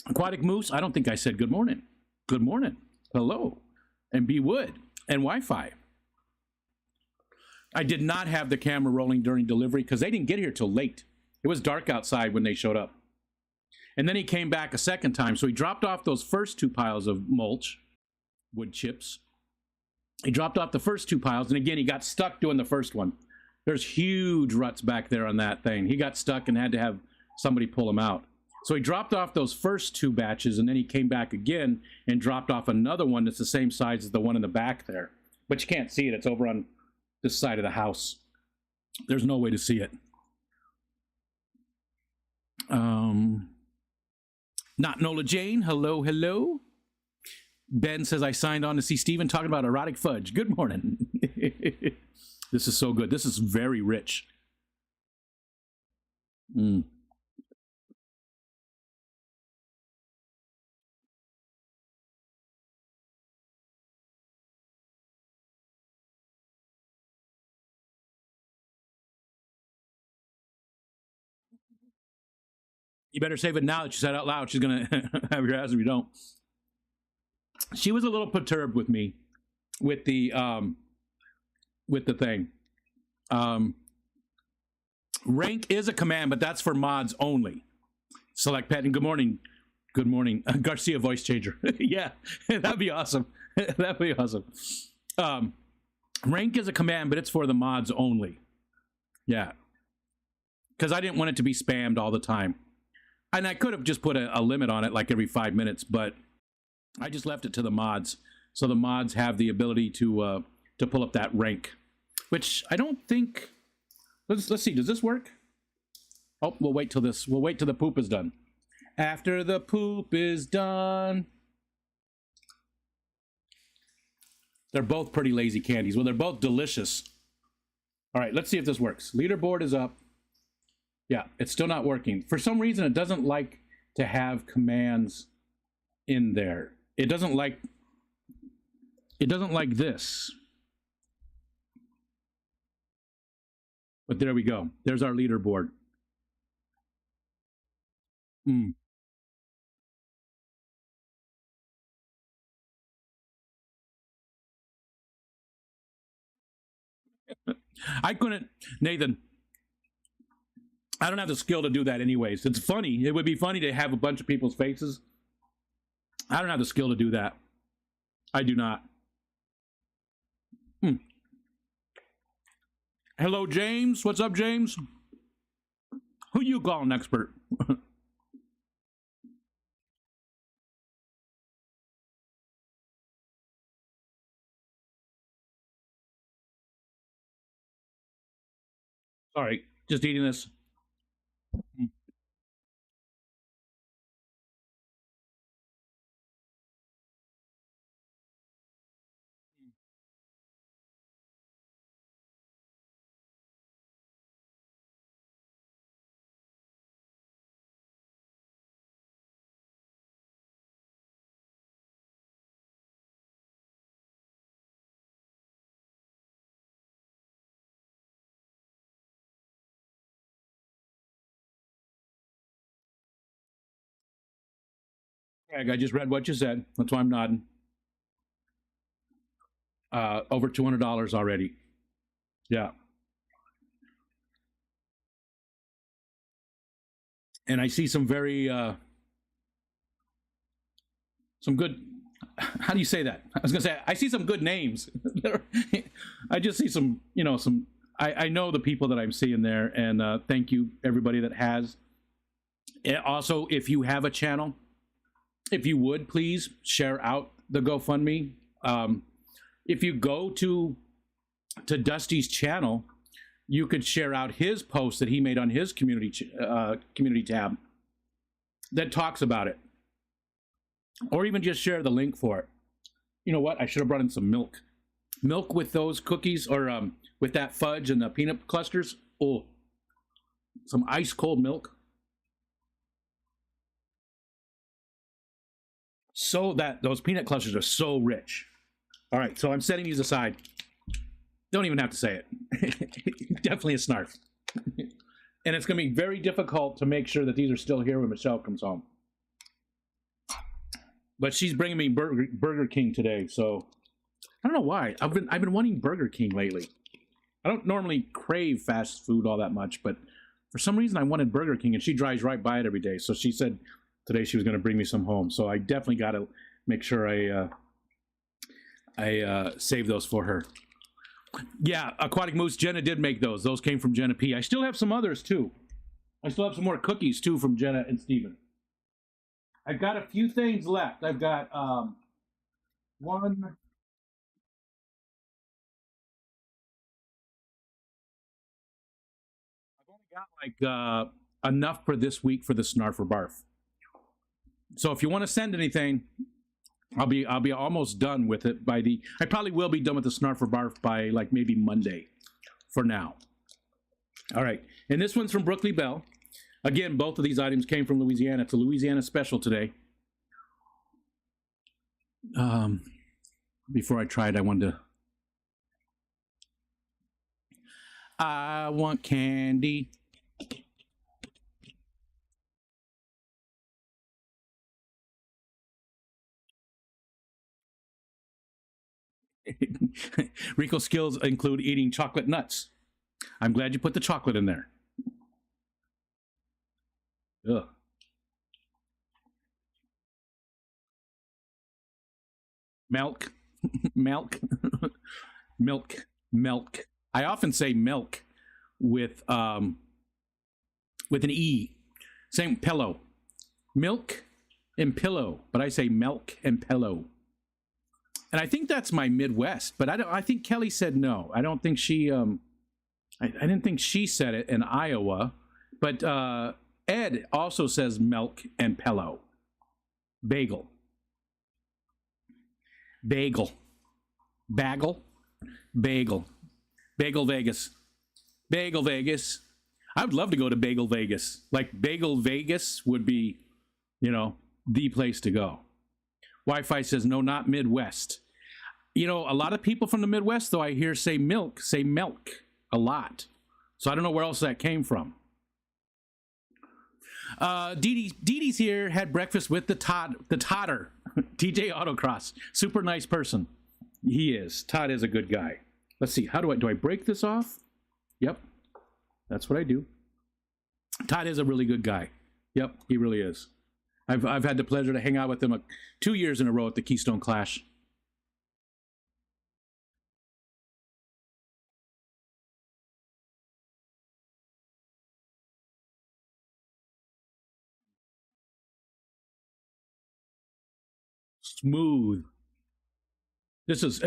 Aquatic Moose, I don't think I said good morning. Good morning. Hello. And be wood and Wi-Fi. I did not have the camera rolling during delivery because they didn't get here till late. It was dark outside when they showed up. And then he came back a second time. So he dropped off those first two piles of mulch, wood chips. He dropped off the first two piles. And again, he got stuck doing the first one. There's huge ruts back there on that thing. He got stuck and had to have somebody pull him out. So he dropped off those first two batches, and then he came back again and dropped off another one that's the same size as the one in the back there. But you can't see it. It's over on this side of the house. There's no way to see it. Not Nola Jane. Hello, hello. Ben says, I signed on to see Steven talking about erotic fudge. Good morning. This is so good. This is very rich. You better save it now that you said out loud. She's going to have your ass if you don't. She was a little perturbed with me with the thing. Rank is a command, but that's for mods only. Select pet and good morning. Good morning. Garcia voice changer. Yeah, that'd be awesome. That'd be awesome. Rank is a command, but it's for the mods only. Yeah. Because I didn't want it to be spammed all the time. And I could have just put a limit on it, like every 5 minutes, but I just left it to the mods. So the mods have the ability to pull up that rank, which I don't think. Let's see. Does this work? Oh, we'll wait till this. We'll wait till the poop is done. After the poop is done. They're both pretty lazy candies. Well, they're both delicious. All right, let's see if this works. Leaderboard is up. Yeah, it's still not working. For some reason, it doesn't like to have commands in there. It doesn't like this. But there we go. There's our leaderboard. I couldn't, Nathan. I don't have the skill to do that anyways. It's funny. It would be funny to have a bunch of people's faces. I don't have the skill to do that. I do not. Hello, James. What's up, James? Who you calling expert? Sorry, just eating this. Greg, I just read what you said. That's why I'm nodding. Over $200 already. Yeah. And I see some very some good, how do you say that? I was gonna say I see some good names. I just see some, some, I know the people that I'm seeing there, and thank you everybody that has. And also, if you have a channel, if you would please share out the GoFundMe. If you go to Dusty's channel, you could share out his post that he made on his community tab that talks about it, or even just share the link for it. You know what? I should have brought in some milk with those cookies, or with that fudge and the peanut clusters. Oh, some ice cold milk. So that those peanut clusters are so rich. All right, so I'm setting these aside. Don't even have to say it. Definitely a snarf. And it's going to be very difficult to make sure that these are still here when Michelle comes home. But she's bringing me Burger King today, so I don't know why. I've been wanting Burger King lately. I don't normally crave fast food all that much, but for some reason I wanted Burger King, and she drives right by it every day. So she said today she was going to bring me some home. So I definitely got to make sure I save those for her. Yeah, Aquatic Moose, Jenna did make those. Those came from Jenna P. I still have some others, too. I still have some more cookies, too, from Jenna and Steven. I've got a few things left. I've got one... I've only got, like, enough for this week for the Snarf or Barf. So if you want to send anything... I'll be almost done with it by the... I probably will be done with the Snarf or Barf by, like, maybe Monday for now. All right. And this one's from Brooklyn Bell. Again, both of these items came from Louisiana. It's a Louisiana special today. Before I tried, I wanted to... I want candy. Rico skills include eating chocolate nuts. I'm glad you put the chocolate in there. Ugh. Milk. Milk. Milk. I often say milk with an E. Same pillow. Milk and pillow, but I say milk and pillow. And I think that's my Midwest, but I think Kelly said no. I don't think she I didn't think she said it in Iowa, but Ed also says milk and pillow. Bagel. Bagel. Bagel. Bagel. Bagel Vegas. Bagel Vegas. I would love to go to Bagel Vegas. Like, Bagel Vegas would be, the place to go. Wi-Fi says, no, not Midwest. A lot of people from the Midwest, though, I hear say milk a lot. So I don't know where else that came from. Dee Dee's here, had breakfast with the Totter, TJ Autocross. Super nice person. He is. Todd is a good guy. Let's see. How do I break this off? Yep, that's what I do. Todd is a really good guy. Yep, he really is. I've had the pleasure to hang out with him 2 years in a row at the Keystone Clash. Smooth. This is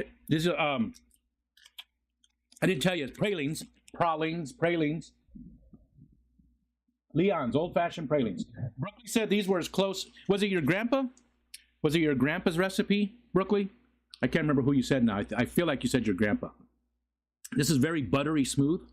I didn't tell you, it's pralines. Leon's old fashioned pralines. Brooklyn said these were as close. Was it your grandpa? Was it your grandpa's recipe, Brooklyn? I can't remember who you said now. I feel like you said your grandpa. This is very buttery smooth.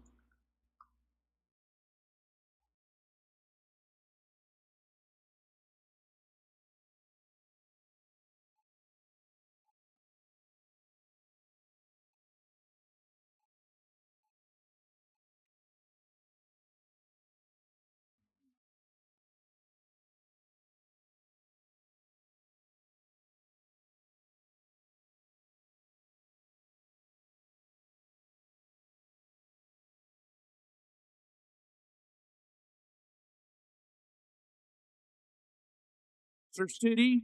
Sir City,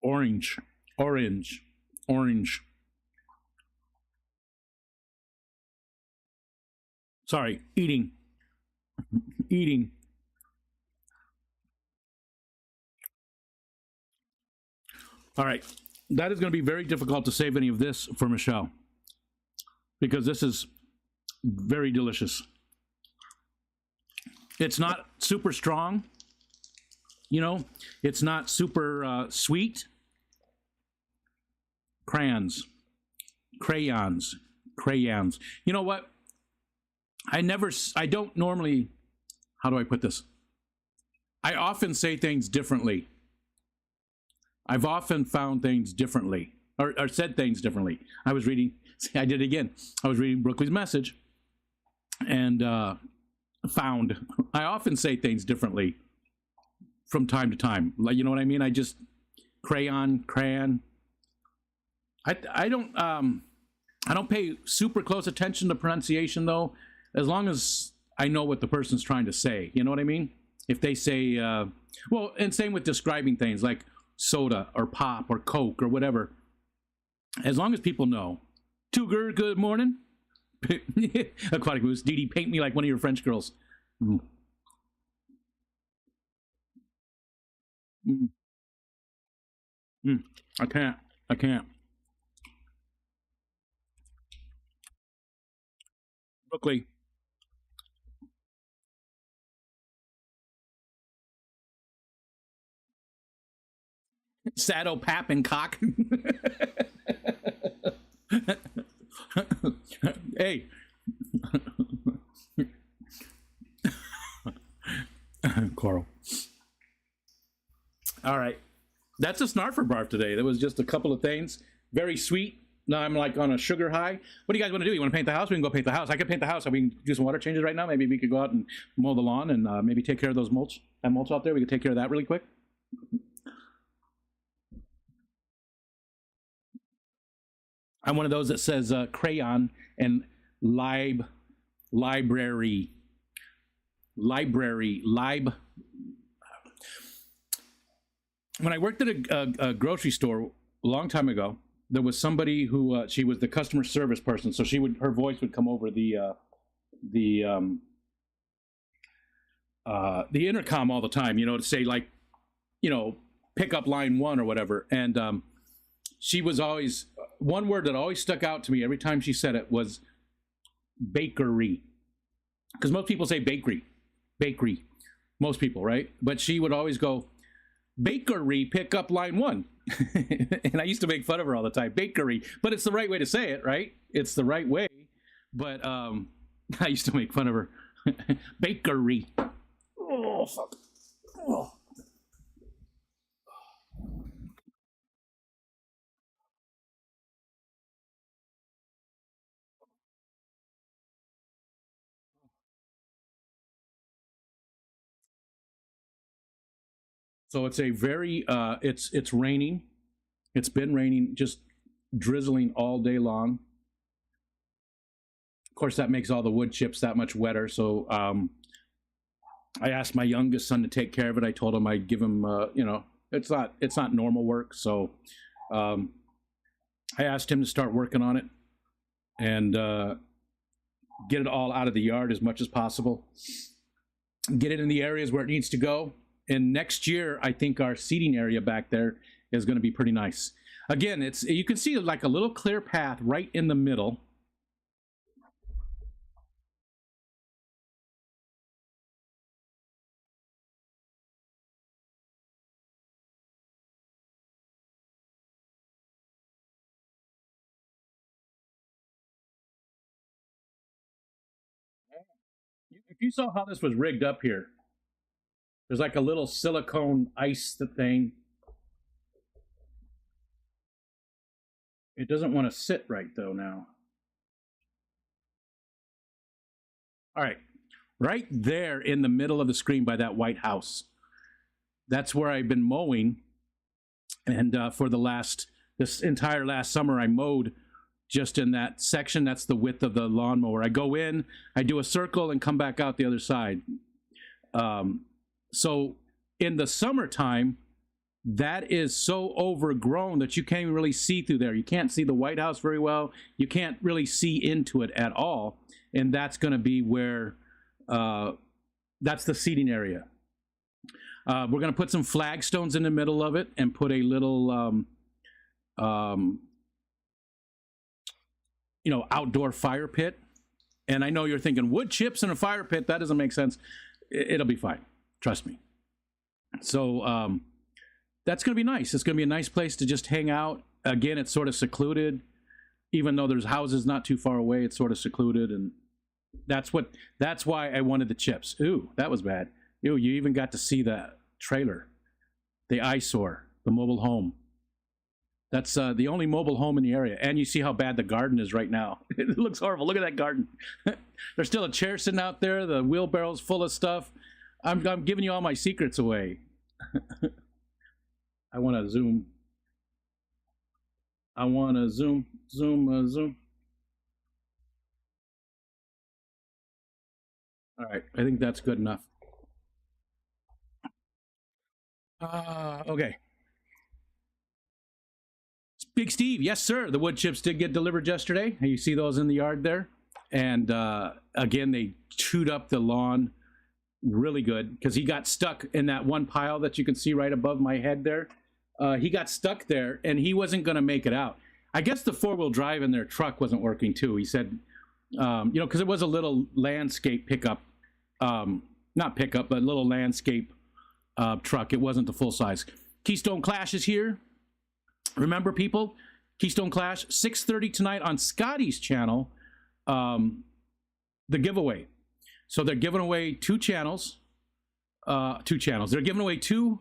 orange, orange, orange. Sorry, eating, eating. All right, that is going to be very difficult to save any of this for Michelle because this is very delicious. It's not super strong, you know. It's not super sweet. Crayons, crayons, crayons. You know what? I don't normally. How do I put this? I often say things differently. I've often found things differently, or said things differently. I was reading. I did it again. I was reading Brooklyn's message, and found I often say things differently from time to time. Like, you know what I mean? I just crayon. I don't pay super close attention to pronunciation though, as long as I know what the person's trying to say. You know what I mean? If they say well, and same with describing things like soda or pop or Coke or whatever. As long as people know. Tuger, good morning. Aquatic Moose, Dee Dee, paint me like one of your French girls. Mm. Mm. Mm. I can't. I can't. Brooklyn, Saddle, Pap, and Cock. Hey. Coral. All right. That's a snarfer barf today. There was just a couple of things. Very sweet. Now I'm like on a sugar high. What do you guys want to do? You want to paint the house? We can go paint the house. I could paint the house. We can do some water changes right now. Maybe we could go out and mow the lawn and maybe take care of those mulch. That mulch out there. We could take care of that really quick. I'm one of those that says crayon and library, lib. When I worked at a grocery store a long time ago, there was somebody who she was the customer service person, so her voice would come over the the intercom all the time, to say like, pick up line one or whatever, and she was always one word that always stuck out to me every time she said it was bakery, because most people say bakery, most people, right? But she would always go bakery, pick up line one. And I used to make fun of her all the time, bakery, but it's the right way to say it, right? It's the right way. But I used to make fun of her. Bakery. Oh, fuck. Oh. So it's a very it's raining. It's been raining, just drizzling all day long. Of course, that makes all the wood chips that much wetter. So I asked my youngest son to take care of it. I told him I'd give him, it's not normal work. So I asked him to start working on it and get it all out of the yard as much as possible. Get it in the areas where it needs to go. And next year, I think our seating area back there is going to be pretty nice. Again, you can see like a little clear path right in the middle. If you saw how this was rigged up here, there's like a little silicone ice thing. It doesn't want to sit right though now. All right, right there in the middle of the screen by that white house. That's where I've been mowing. And for this entire last summer, I mowed just in that section. That's the width of the lawnmower. I go in, I do a circle and come back out the other side. So in the summertime, that is so overgrown that you can't even really see through there. You can't see the White House very well. You can't really see into it at all. And that's going to be where, that's the seating area. We're going to put some flagstones in the middle of it and put a little, outdoor fire pit. And I know you're thinking wood chips in a fire pit. That doesn't make sense. It'll be fine. Trust me. So that's going to be nice. It's going to be a nice place to just hang out. Again, it's sort of secluded. Even though there's houses not too far away, it's sort of secluded. And that's why I wanted the chips. Ooh, that was bad. Ooh, you even got to see the trailer. The eyesore, the mobile home. That's the only mobile home in the area. And you see how bad the garden is right now. It looks horrible. Look at that garden. There's still a chair sitting out there. The wheelbarrow's full of stuff. I'm giving you all my secrets away. I want to zoom. I want to zoom. All right. I think that's good enough. Okay. Big Steve, yes, sir. The wood chips did get delivered yesterday. You see those in the yard there. And again, they chewed up the lawn really good because he got stuck in that one pile that you can see right above my head there. He got stuck there and he wasn't going to make it out. I guess the four-wheel drive in their truck wasn't working too. He said, because it was a little landscape pickup, not pickup, but a little landscape truck. It wasn't the full size. Keystone Clash is here. Remember, people, Keystone Clash, 6:30 tonight on Scotty's channel, the giveaway. So they're giving away two channels. They're giving away two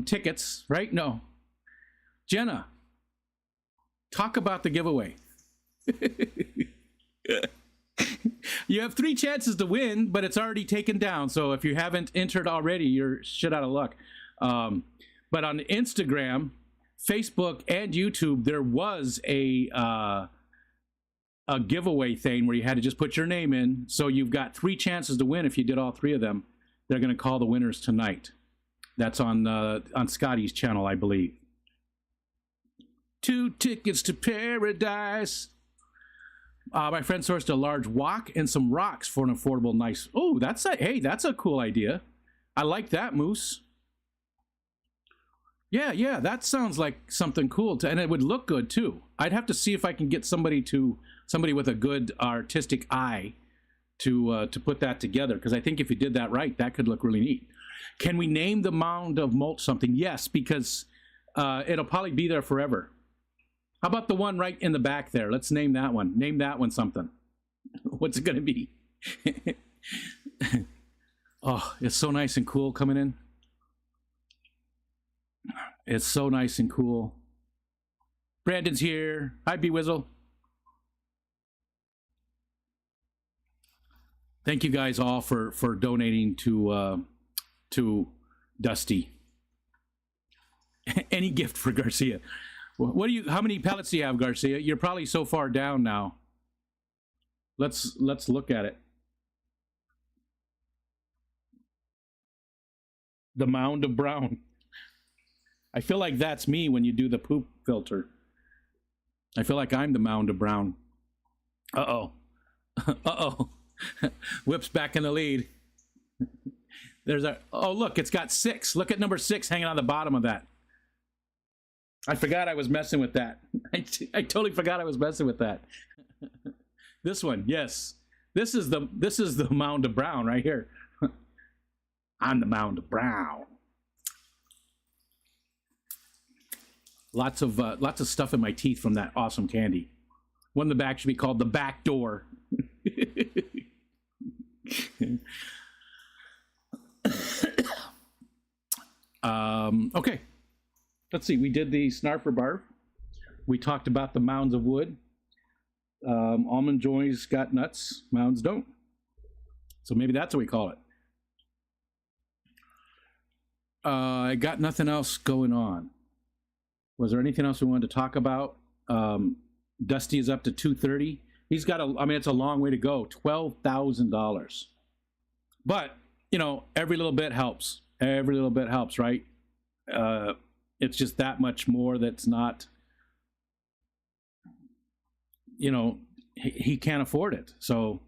tickets, right? No. Jenna, talk about the giveaway. You have 3 chances to win, but it's already taken down. So if you haven't entered already, you're shit out of luck. But on Instagram, Facebook, and YouTube, there was a giveaway thing where you had to just put your name in. So you've got 3 chances to win if you did all 3 of them. They're going to call the winners tonight. That's on Scotty's channel, I believe. 2 tickets to paradise. My friend sourced a large wok and some rocks for an affordable, nice. Oh, that's a cool idea. I like that, Moose. Yeah, that sounds like something cool, and it would look good too. I'd have to see if I can get somebody with a good artistic eye to put that together, because I think if you did that right, that could look really neat. Can we name the mound of mulch something? Yes, because it'll probably be there forever. How about the one right in the back there? Let's name that one. Name that one something. What's it going to be? Oh, it's so nice and cool coming in. It's so nice and cool. Brandon's here. Hi, B-Wizzle. Thank you guys all for donating to Dusty. Any gift for Garcia. What do you? How many pellets do you have, Garcia? You're probably so far down now. Let's look at it. The mound of brown. I feel like that's me when you do the poop filter. I feel like I'm the mound of brown. Uh-oh. Uh-oh. Whip's back in the lead. There's a... Oh, look, it's got 6. Look at number 6 hanging on the bottom of that. I forgot I was messing with that. I totally forgot I was messing with that. This one, yes. This is the mound of brown right here. I'm the mound of brown. Lots of stuff in my teeth from that awesome candy. One in the back should be called the back door. Okay. Let's see. We did the Snarf or Barf. We talked about the mounds of wood. Almond joys got nuts. Mounds don't. So maybe that's what we call it. I got nothing else going on. Was there anything else we wanted to talk about? Dusty is up to 230. He's got I mean, it's a long way to go. $12,000. But, you know, every little bit helps. Every little bit helps, right? It's just that much more that's not, you know, he can't afford it. So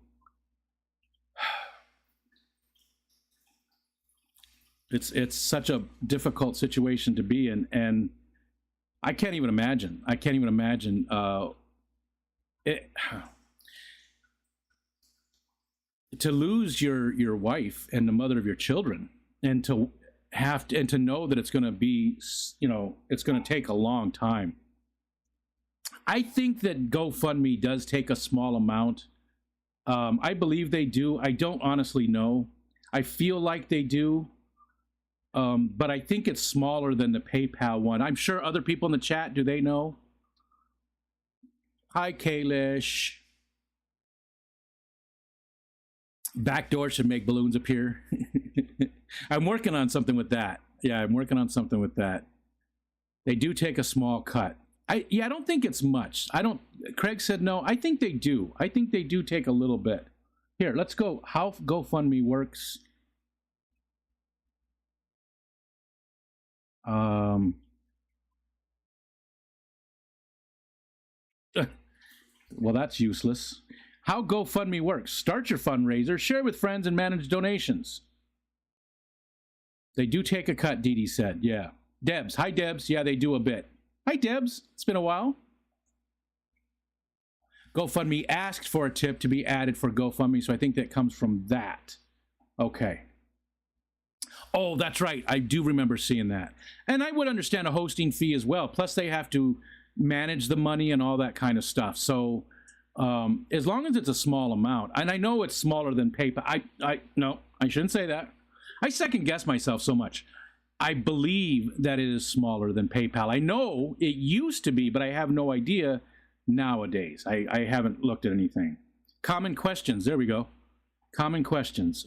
it's such a difficult situation to be in, and I can't even imagine. I can't even imagine to lose your wife and the mother of your children, and to know that it's going to be, you know, it's going to take a long time. I think that GoFundMe does take a small amount. I believe they do. I don't honestly know. I feel like they do. But I think it's smaller than the PayPal one. I'm sure other people in the chat, do they know? Hi, Kalish. Backdoor should make balloons appear. I'm working on something with that. Yeah, I'm working on something with that. They do take a small cut. I don't think it's much. Craig said no. I think they do. I think they do take a little bit. Here, let's go. How GoFundMe works. Well, that's useless. How GoFundMe works. Start your fundraiser, share with friends, and manage donations. They do take a cut, Dee Dee said. Yeah. Debs. Hi, Debs. Yeah, they do a bit. Hi, Debs. It's been a while. GoFundMe asked for a tip to be added for GoFundMe, so I think that comes from that. Okay. Oh, that's right. I do remember seeing that. And I would understand a hosting fee as well. Plus, they have to manage the money and all that kind of stuff. So as long as it's a small amount, and I know it's smaller than PayPal. No, I shouldn't say that. I second guess myself so much. I believe that it is smaller than PayPal. I know it used to be, but I have no idea nowadays. I haven't looked at anything. Common questions. There we go. Common questions.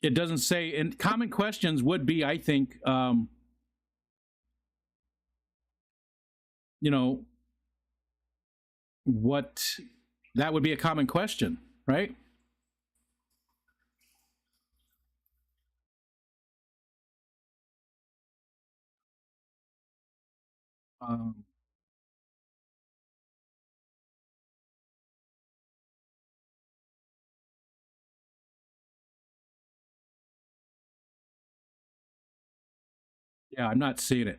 It doesn't say, and common questions would be, I think, you know, what, that would be a common question, right? Yeah, I'm not seeing it.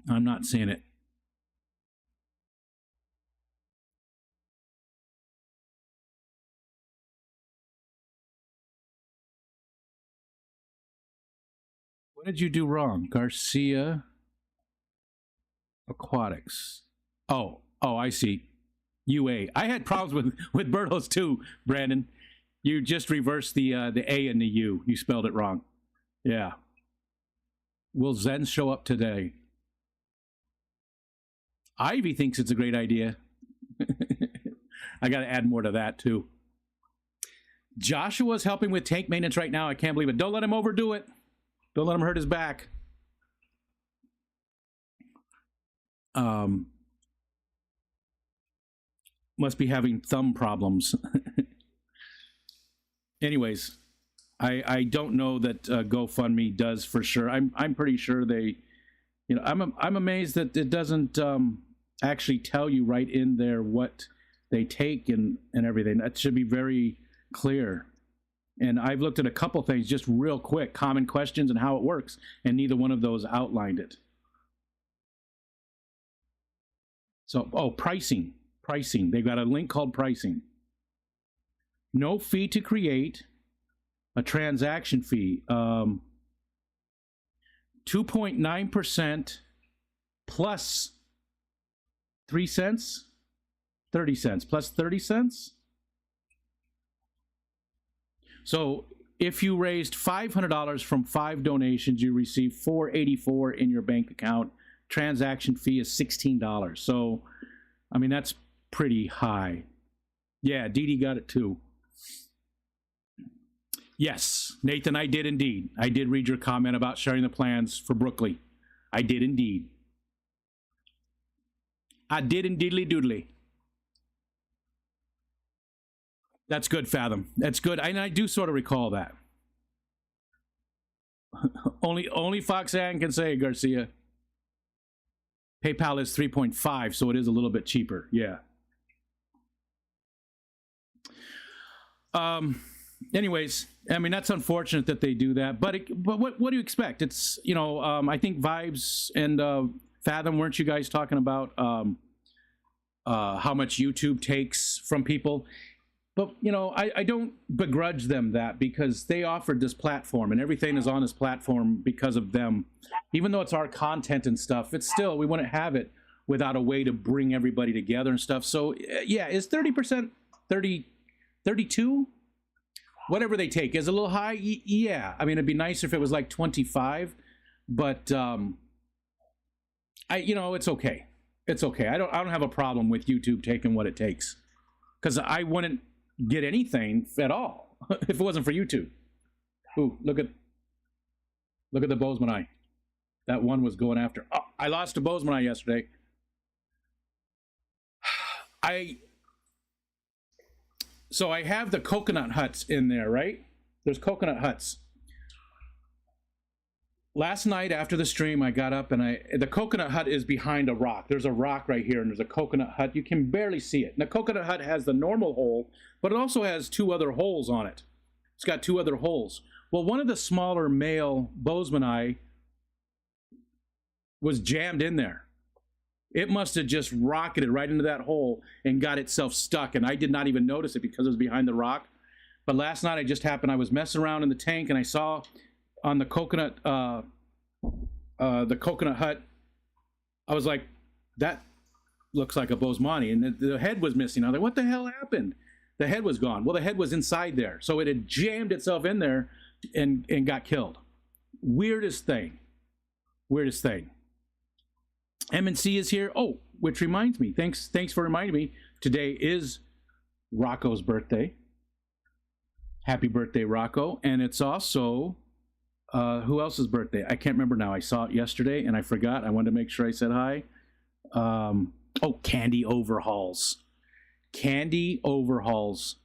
I'm not seeing it. What did you do wrong? Garcia Aquatics. Oh, I see. UA. I had problems with Bertos too, Brandon. You just reversed the A and the U. You spelled it wrong. Yeah. Will Zen show up today? Ivy thinks it's a great idea. I got to add more to that, too. Joshua's helping with tank maintenance right now. I can't believe it. Don't let him overdo it. Don't let him hurt his back. Must be having thumb problems. Anyways, I don't know that GoFundMe does for sure. I'm pretty sure they, you know, I'm amazed that it doesn't actually tell you right in there what they take and everything. That should be very clear. And I've looked at a couple things just real quick, common questions and how it works, and neither one of those outlined it. So, pricing. They've got a link called pricing. No fee to create, a transaction fee. 2.9% plus 3 cents, 30 cents, plus 30 cents. So if you raised $500 from 5 donations, you receive $484 in your bank account. Transaction fee is $16. So, I mean, that's pretty high. Yeah, Dee Dee got it too. Yes, Nathan, I did indeed. I did read your comment about sharing the plans for Brooklyn. I did indeed. I did indeedly doodly. That's good, Fathom. That's good. I do sort of recall that. only Foxanne can say it, Garcia. PayPal is 3.5, so it is a little bit cheaper. Yeah. Anyways, I mean, that's unfortunate that they do that, but what do you expect? It's, you know, I think Vibes and Fathom, weren't you guys talking about how much YouTube takes from people? But, you know, I don't begrudge them that, because they offered this platform and everything is on this platform because of them. Even though it's our content and stuff, it's still, we wouldn't have it without a way to bring everybody together and stuff. So, yeah, is 30%, 30, 32? Whatever they take is a little high. Yeah, I mean, it'd be nicer if it was like 25, but you know, it's okay. It's okay. I don't have a problem with YouTube taking what it takes, because I wouldn't get anything at all if it wasn't for YouTube. Ooh, look at the Bozeman eye. That one was going after. Oh, I lost a Bozeman eye yesterday. So I have the coconut huts in there, right? There's coconut huts. Last night after the stream, I got up and the coconut hut is behind a rock. There's a rock right here, and there's a coconut hut. You can barely see it. And the coconut hut has the normal hole, but it also has 2 other holes on it. It's got 2 other holes. Well, one of the smaller male Bozeman was jammed in there. It must have just rocketed right into that hole and got itself stuck, and I did not even notice it because it was behind the rock. But last night, I was messing around in the tank, and I saw on the coconut hut, I was like, that looks like a Bosemani, and the head was missing. I was like, what the hell happened? The head was gone. Well, the head was inside there, so it had jammed itself in there and got killed. Weirdest thing. MNC is here. Oh, which reminds me, thanks for reminding me, today is Rocco's birthday. Happy birthday, Rocco. And it's also, who else's birthday? I can't remember now. I saw it yesterday and I forgot. I wanted to make sure I said hi. Candy Overhauls. Candy Overhauls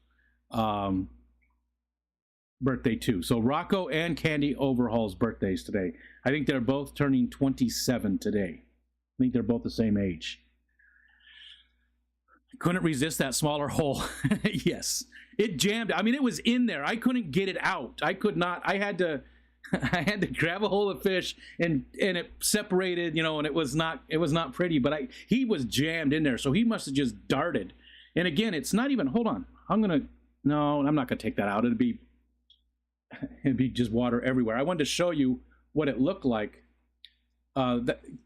birthday too. So Rocco and Candy Overhaul's birthdays today. I think they're both turning 27 today. I think they're both the same age. Couldn't resist that smaller hole. Yes, it jammed. I mean, it was in there. I couldn't get it out. I could not. I had to grab a hold of fish, and it separated. You know, and it was not pretty. But he was jammed in there, so he must have just darted. And again, it's not even. Hold on. I'm not gonna take that out. It'd be just water everywhere. I wanted to show you what it looked like.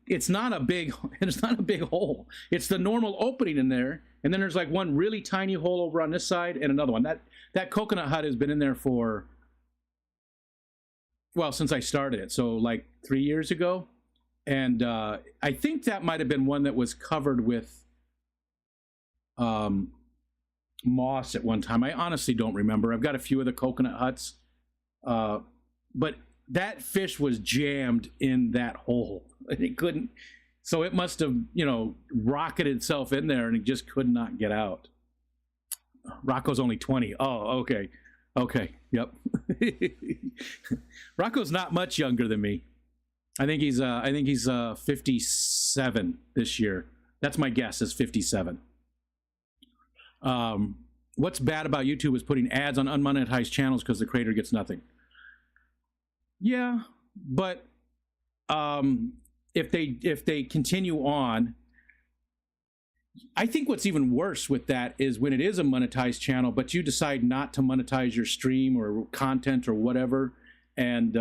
It's not a big hole. It's the normal opening in there, and then there's like one really tiny hole over on this side and another one. That coconut hut has been in there for, well, since I started it, so like 3 years ago. And I think that might have been one that was covered with moss at one time. I honestly don't remember. I've got a few of the coconut huts, but that fish was jammed in that hole. It couldn't, so it must have, rocketed itself in there, and it just could not get out. Rocco's only 20. Oh, okay, yep. Rocco's not much younger than me. I think he's 57 this year. That's my guess, is 57. What's bad about YouTube is putting ads on unmonetized channels because the creator gets nothing. Yeah, but if they continue on, I think what's even worse with that is when it is a monetized channel, but you decide not to monetize your stream or content or whatever, and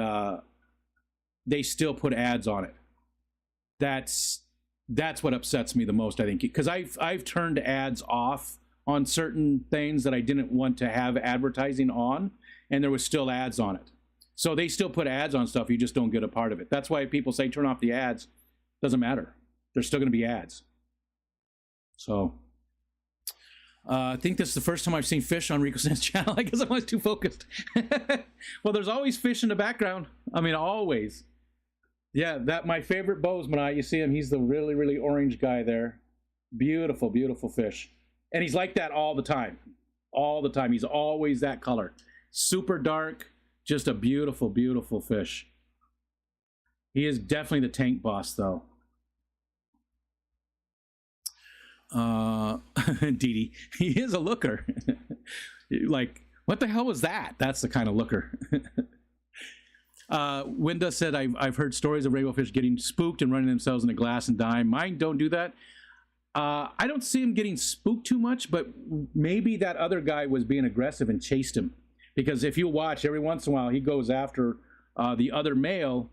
they still put ads on it. That's what upsets me the most, I think, because I've turned ads off on certain things that I didn't want to have advertising on, and there was still ads on it. So they still put ads on stuff, you just don't get a part of it. That's why people say turn off the ads. Doesn't matter. There's still going to be ads. So I think this is the first time I've seen fish on Rico Sands' channel. I guess I was too focused. Well, there's always fish in the background. I mean, always. Yeah, my favorite bozemanite, you see him, he's the really, really orange guy there. Beautiful, beautiful fish. And he's like that all the time. All the time. He's always that color. Super dark, just a beautiful, beautiful fish. He is definitely the tank boss, though. Dee Dee, he is a looker. Like, what the hell was that? That's the kind of looker. Winda said, I've heard stories of rainbow fish getting spooked and running themselves into glass and dying. Mine don't do that. I don't see him getting spooked too much, but maybe that other guy was being aggressive and chased him. Because if you watch, every once in a while, he goes after the other male,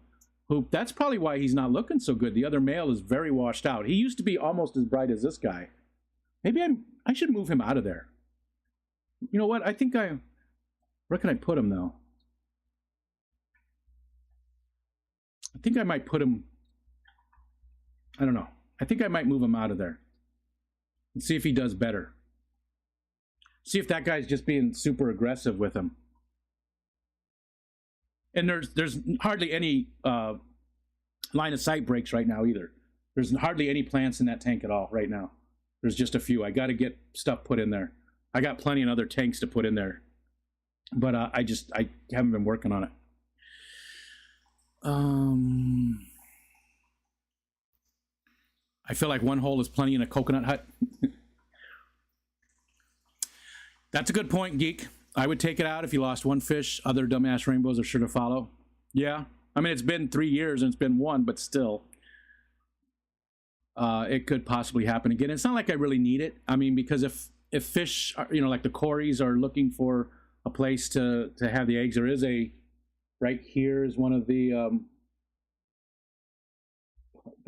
who, that's probably why he's not looking so good. The other male is very washed out. He used to be almost as bright as this guy. Maybe I should move him out of there. You know what? Where can I put him, though? I think I might put him, I don't know. I think I might move him out of there and see if he does better. See if that guy's just being super aggressive with him. And there's hardly any line of sight breaks right now either. There's hardly any plants in that tank at all right now. There's just a few. I got to get stuff put in there. I got plenty of other tanks to put in there, but I haven't been working on it. I feel like one hole is plenty in a coconut hut. That's a good point, Geek. I would take it out if you lost one fish. Other dumbass rainbows are sure to follow. Yeah. I mean, it's been 3 years and it's been one, but still. It could possibly happen again. It's not like I really need it. I mean, because if fish, are, like the Corys are looking for a place to have the eggs, there is right here is one of the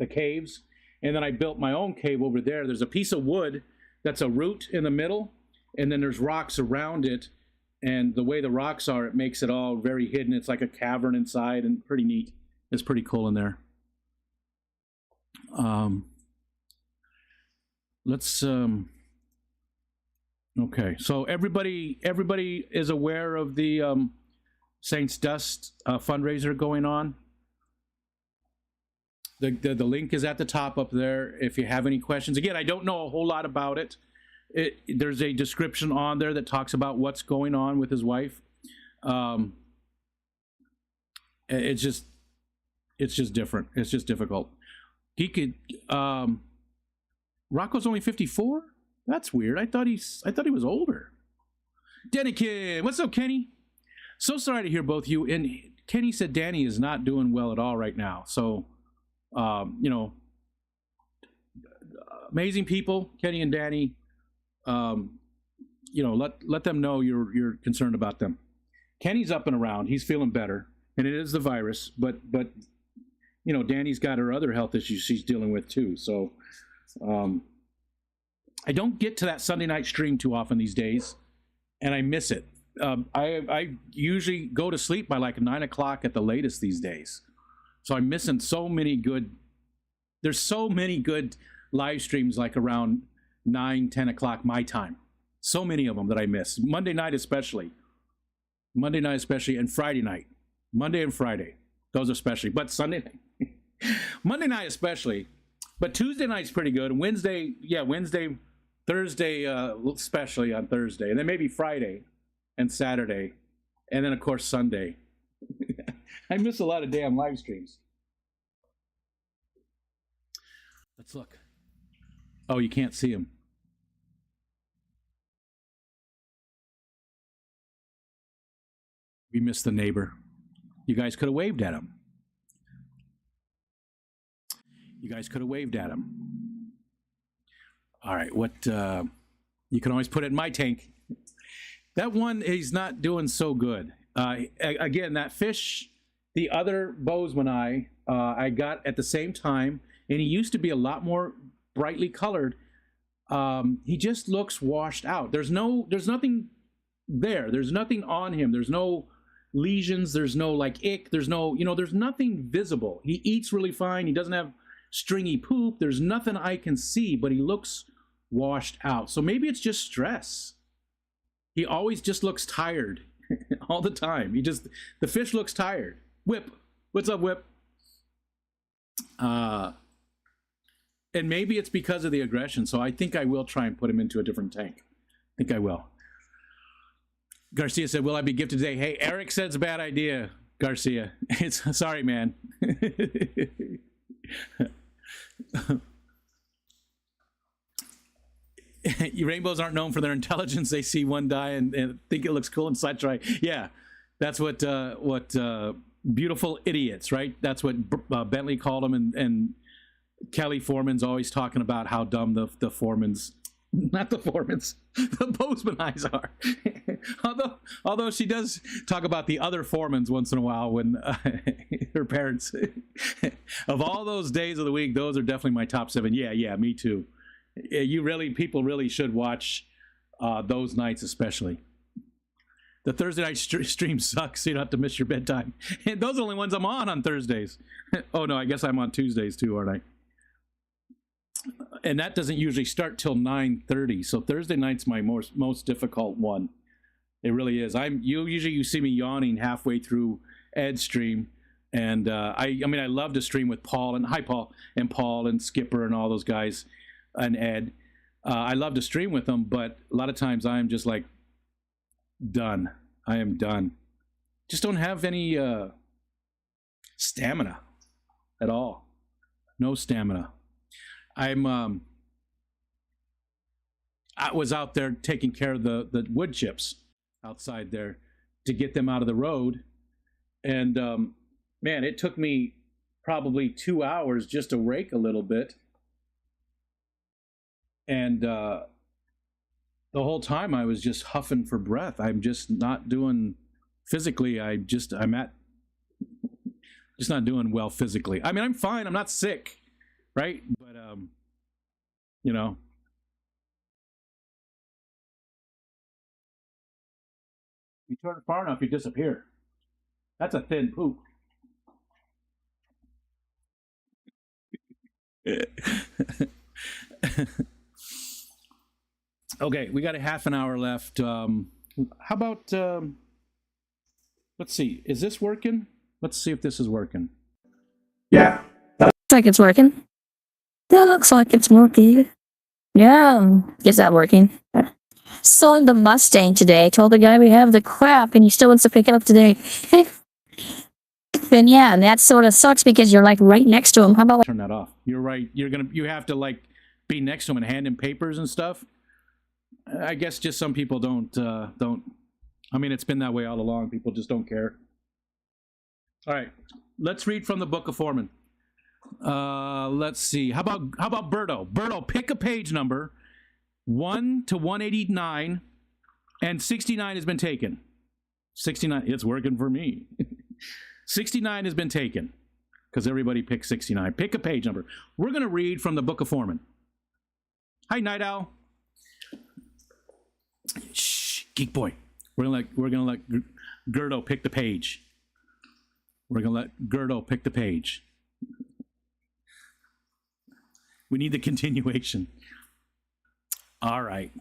caves. And then I built my own cave over there. There's a piece of wood that's a root in the middle, and then there's rocks around it. And the way the rocks are, it makes it all very hidden. It's like a cavern inside, and pretty neat. It's pretty cool in there. Okay, so everybody is aware of the Saints Dust fundraiser going on. The link is at the top up there if you have any questions. Again, I don't know a whole lot about it. There's a description on there that talks about what's going on with his wife. It's just different. It's just difficult. Rocco's only 54? That's weird. I thought he was older. Dennykin, what's up, Kenny? So sorry to hear both you. And Kenny said Danny is not doing well at all right now. So, amazing people, Kenny and Danny. Let them know you're concerned about them. Kenny's up and around. He's feeling better, and it is the virus. But Danny's got her other health issues she's dealing with too. So, I don't get to that Sunday night stream too often these days, and I miss it. I usually go to sleep by like 9 o'clock at the latest these days. So I'm missing so many good there's so many good live streams like around 9, 10 o'clock my time. So many of them that I miss. Monday night especially, and Friday night. Monday and Friday, those especially, but Sunday night. Monday night especially, but Tuesday night's pretty good. Wednesday, Thursday, especially on Thursday, and then maybe Friday and Saturday, and then of course Sunday. I miss a lot of damn live streams. Let's look. Oh, you can't see him. We missed the neighbor. You guys could have waved at him. All right, what you can always put it in my tank. That one, he's not doing so good. Again, that fish, the other bozeman I got at the same time, and he used to be a lot more brightly colored. He just looks washed out. There's nothing there. There's nothing on him. There's no lesions. There's no like ick. There's no, there's nothing visible. He eats really fine. He doesn't have stringy poop. There's nothing I can see, but he looks washed out. So maybe it's just stress. He always just looks tired all the time. The fish looks tired. Whip. What's up, Whip? And maybe it's because of the aggression. So I think I will try and put him into a different tank. I think I will. Garcia said, will I be gifted today? Hey, Eric said it's a bad idea, Garcia. Sorry, man. Rainbows aren't known for their intelligence. They see one die and think it looks cool and decide to try. Yeah, that's what beautiful idiots, right? That's what Bentley called them, and Kelly Foreman's always talking about how dumb the Foremans, not the Foremans, the Bozeman eyes are. although she does talk about the other Foremans once in a while when her parents. Of all those days of the week, those are definitely my top 7. Yeah, me too. People really should watch those nights especially. The Thursday night stream sucks, so you don't have to miss your bedtime. And those are the only ones I'm on Thursdays. Oh no, I guess I'm on Tuesdays too, aren't I? And that doesn't usually start till 9:30. So Thursday night's my most difficult one. It really is. You see me yawning halfway through Ed's stream, and I love to stream with Paul and Paul and Skipper and all those guys and Ed. I love to stream with them, but a lot of times I am just like done. I am done. Just don't have any stamina at all. No stamina. I was out there taking care of the wood chips outside there to get them out of the road, and man, it took me probably 2 hours just to rake a little bit, and the whole time I was just huffing for breath. I'm just not doing physically. I'm just not doing well physically. I mean, I'm fine. I'm not sick, right? But you turn it far enough, you disappear. That's a thin poop. Okay, we got a half an hour left. How about, let's see, is this working? Let's see if this is working. Yeah. Looks like it's working. That looks like it's working. Yeah, is that working? Sold the Mustang today. Told the guy we have the crap, and he still wants to pick it up today. Then yeah, and that sort of sucks because you're like right next to him. How about turn that off? You're right. You have to like be next to him and hand him papers and stuff. I guess just some people don't. I mean, it's been that way all along. People just don't care. All right, let's read from the Book of Foreman. Let's see. How about Berto? Berto, pick a page number 1 to 189, and 69 has been taken. 69. It's working for me. 69 has been taken because everybody picked 69. Pick a page number. We're going to read from the Book of Foreman. Hi, Night Owl. Shh, geek boy. We're gonna let Gerdo pick the page. We're gonna let Gerdo pick the page. We need the continuation. All right.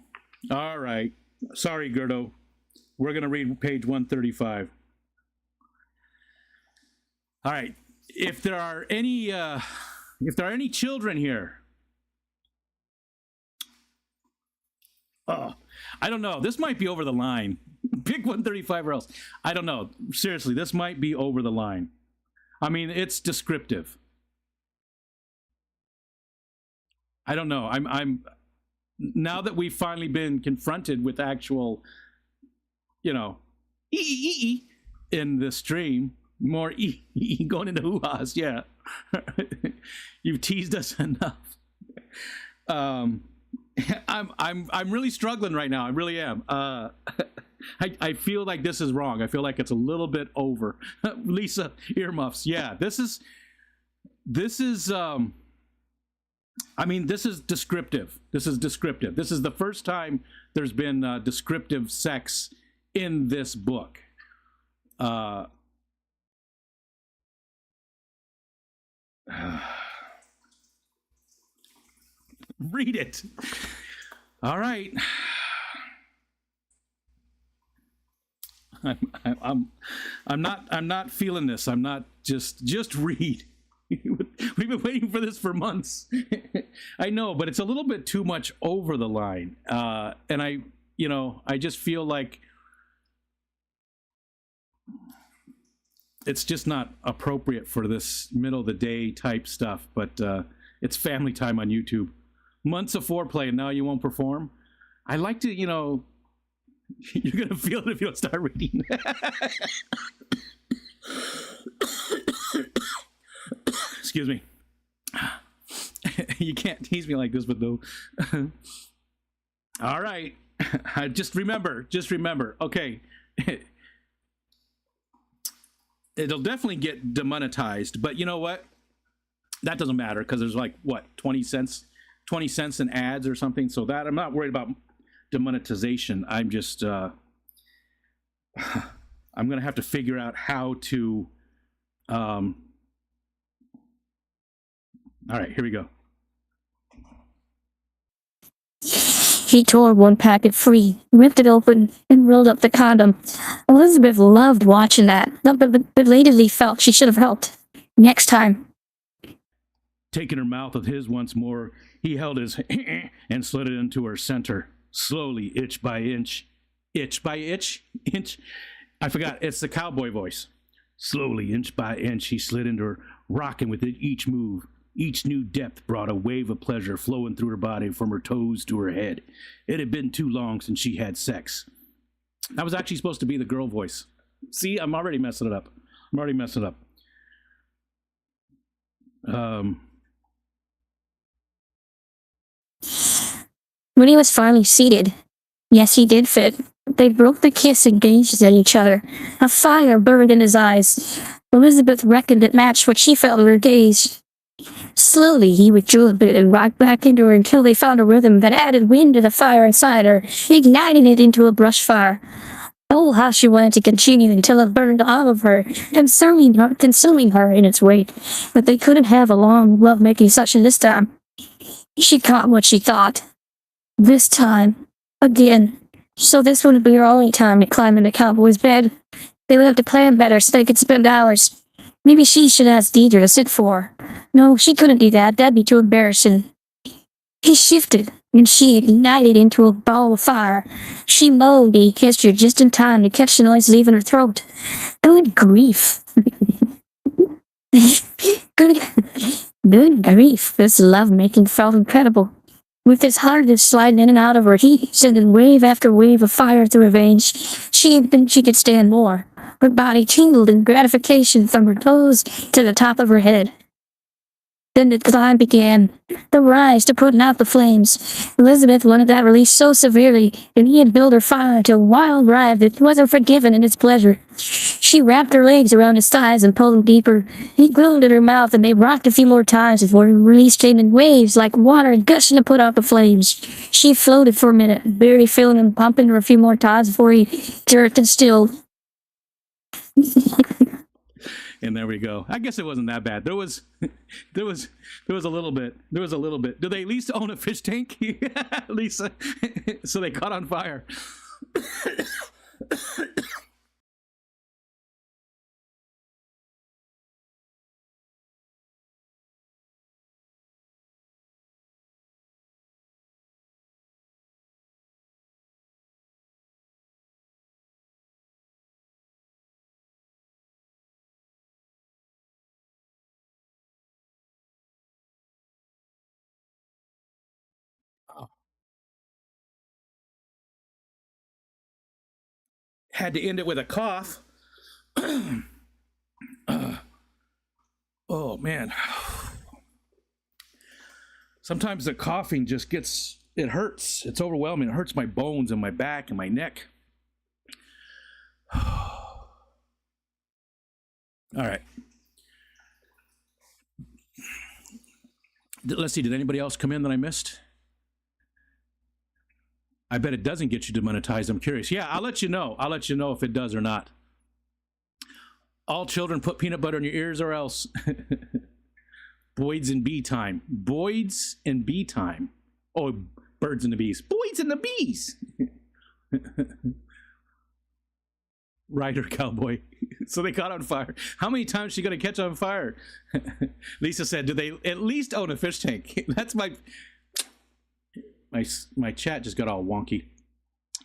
All right. Sorry, Gerdo. We're going to read page 135. All right. If there are any children here, oh, I don't know. This might be over the line. Pick 135 or else. I don't know. Seriously, this might be over the line. I mean, it's descriptive. I don't know. I'm now that we've finally been confronted with actual, you know, in the stream, more going into hoo-has. Yeah, you've teased us enough. I'm really struggling right now. I really am. I feel like this is wrong. I feel like it's a little bit over. Lisa, earmuffs. Yeah, this is I mean, this is descriptive. This is descriptive. This is the first time there's been descriptive sex in this book. Read it. All right. I'm not feeling this. I'm not just read. We've been waiting for this for months. I know, but it's a little bit too much over the line. And I just feel like it's just not appropriate for this middle of the day type stuff, but it's family time on YouTube. Months of foreplay and now you won't perform. I like to, you're going to feel it if you don't start reading. Excuse me. You can't tease me like this, but though. All right. Just remember. Okay. It'll definitely get demonetized, but you know what? That doesn't matter because there's like, what, 20 cents in ads or something. So that I'm not worried about demonetization. I'm just, I'm going to have to figure out how to, all right, here we go. He tore one packet free, ripped it open, and rolled up the condom. Elizabeth loved watching that, but belatedly felt she should have helped. Next time. Taking her mouth with his once more, he held his and slid it into her center, slowly, inch by inch. Inch by inch? Inch? I forgot, it's the cowboy voice. Slowly, inch by inch, he slid into her, rocking with each move. Each new depth brought a wave of pleasure flowing through her body from her toes to her head. It had been too long since she had sex. That was actually supposed to be the girl voice. See, I'm already messing it up. When he was finally seated, yes, he did fit. They broke the kiss and gazed at each other. A fire burned in his eyes. Elizabeth reckoned it matched what she felt in her gaze. Slowly, he withdrew a bit and rocked back into her until they found a rhythm that added wind to the fire inside her, igniting it into a brush fire. Oh, how she wanted to continue until it burned all of her, consuming her in its weight. But they couldn't have a long love-making session this time. She caught what she thought. This time. Again. So this wouldn't be her only time to climb into Cowboy's bed. They would have to plan better so they could spend hours. Maybe she should ask Deidre to sit for her. No, she couldn't do that. That'd be too embarrassing. He shifted, and she ignited into a ball of fire. She moaned and he kissed her just in time to catch the noise leaving her throat. Good grief. Good grief. This love-making felt incredible. With his heart sliding in and out of her, he sending wave after wave of fire through her veins. She didn't think she could stand more. Her body tingled in gratification from her toes to the top of her head. Then the climb began, the rise to putting out the flames. Elizabeth wanted that release so severely, and he had built her fire to a wild ride that wasn't forgiven in its pleasure. She wrapped her legs around his thighs and pulled him deeper. He groaned at her mouth, and they rocked a few more times before he released him in waves like water gushing to put out the flames. She floated for a minute, barely feeling him pumping her a few more times before he jerked and stilled. And there we go. I guess it wasn't that bad. There was a little bit. There was a little bit. Do they at least own a fish tank? Lisa. So they caught on fire. Had to end it with a cough. Oh man. Sometimes the coughing just gets, it hurts. It's overwhelming. It hurts my bones and my back and my neck. All right. Let's see, did anybody else come in that I missed? I bet it doesn't get you demonetized. I'm curious. Yeah, I'll let you know. I'll let you know if it does or not. All children put peanut butter in your ears or else. Boyd's and bee time. Boyd's and bee time. Oh, birds and the bees. Boyd's and the bees. Rider cowboy. So they caught on fire. How many times is she going to catch on fire? Lisa said, do they at least own a fish tank? That's my chat just got all wonky.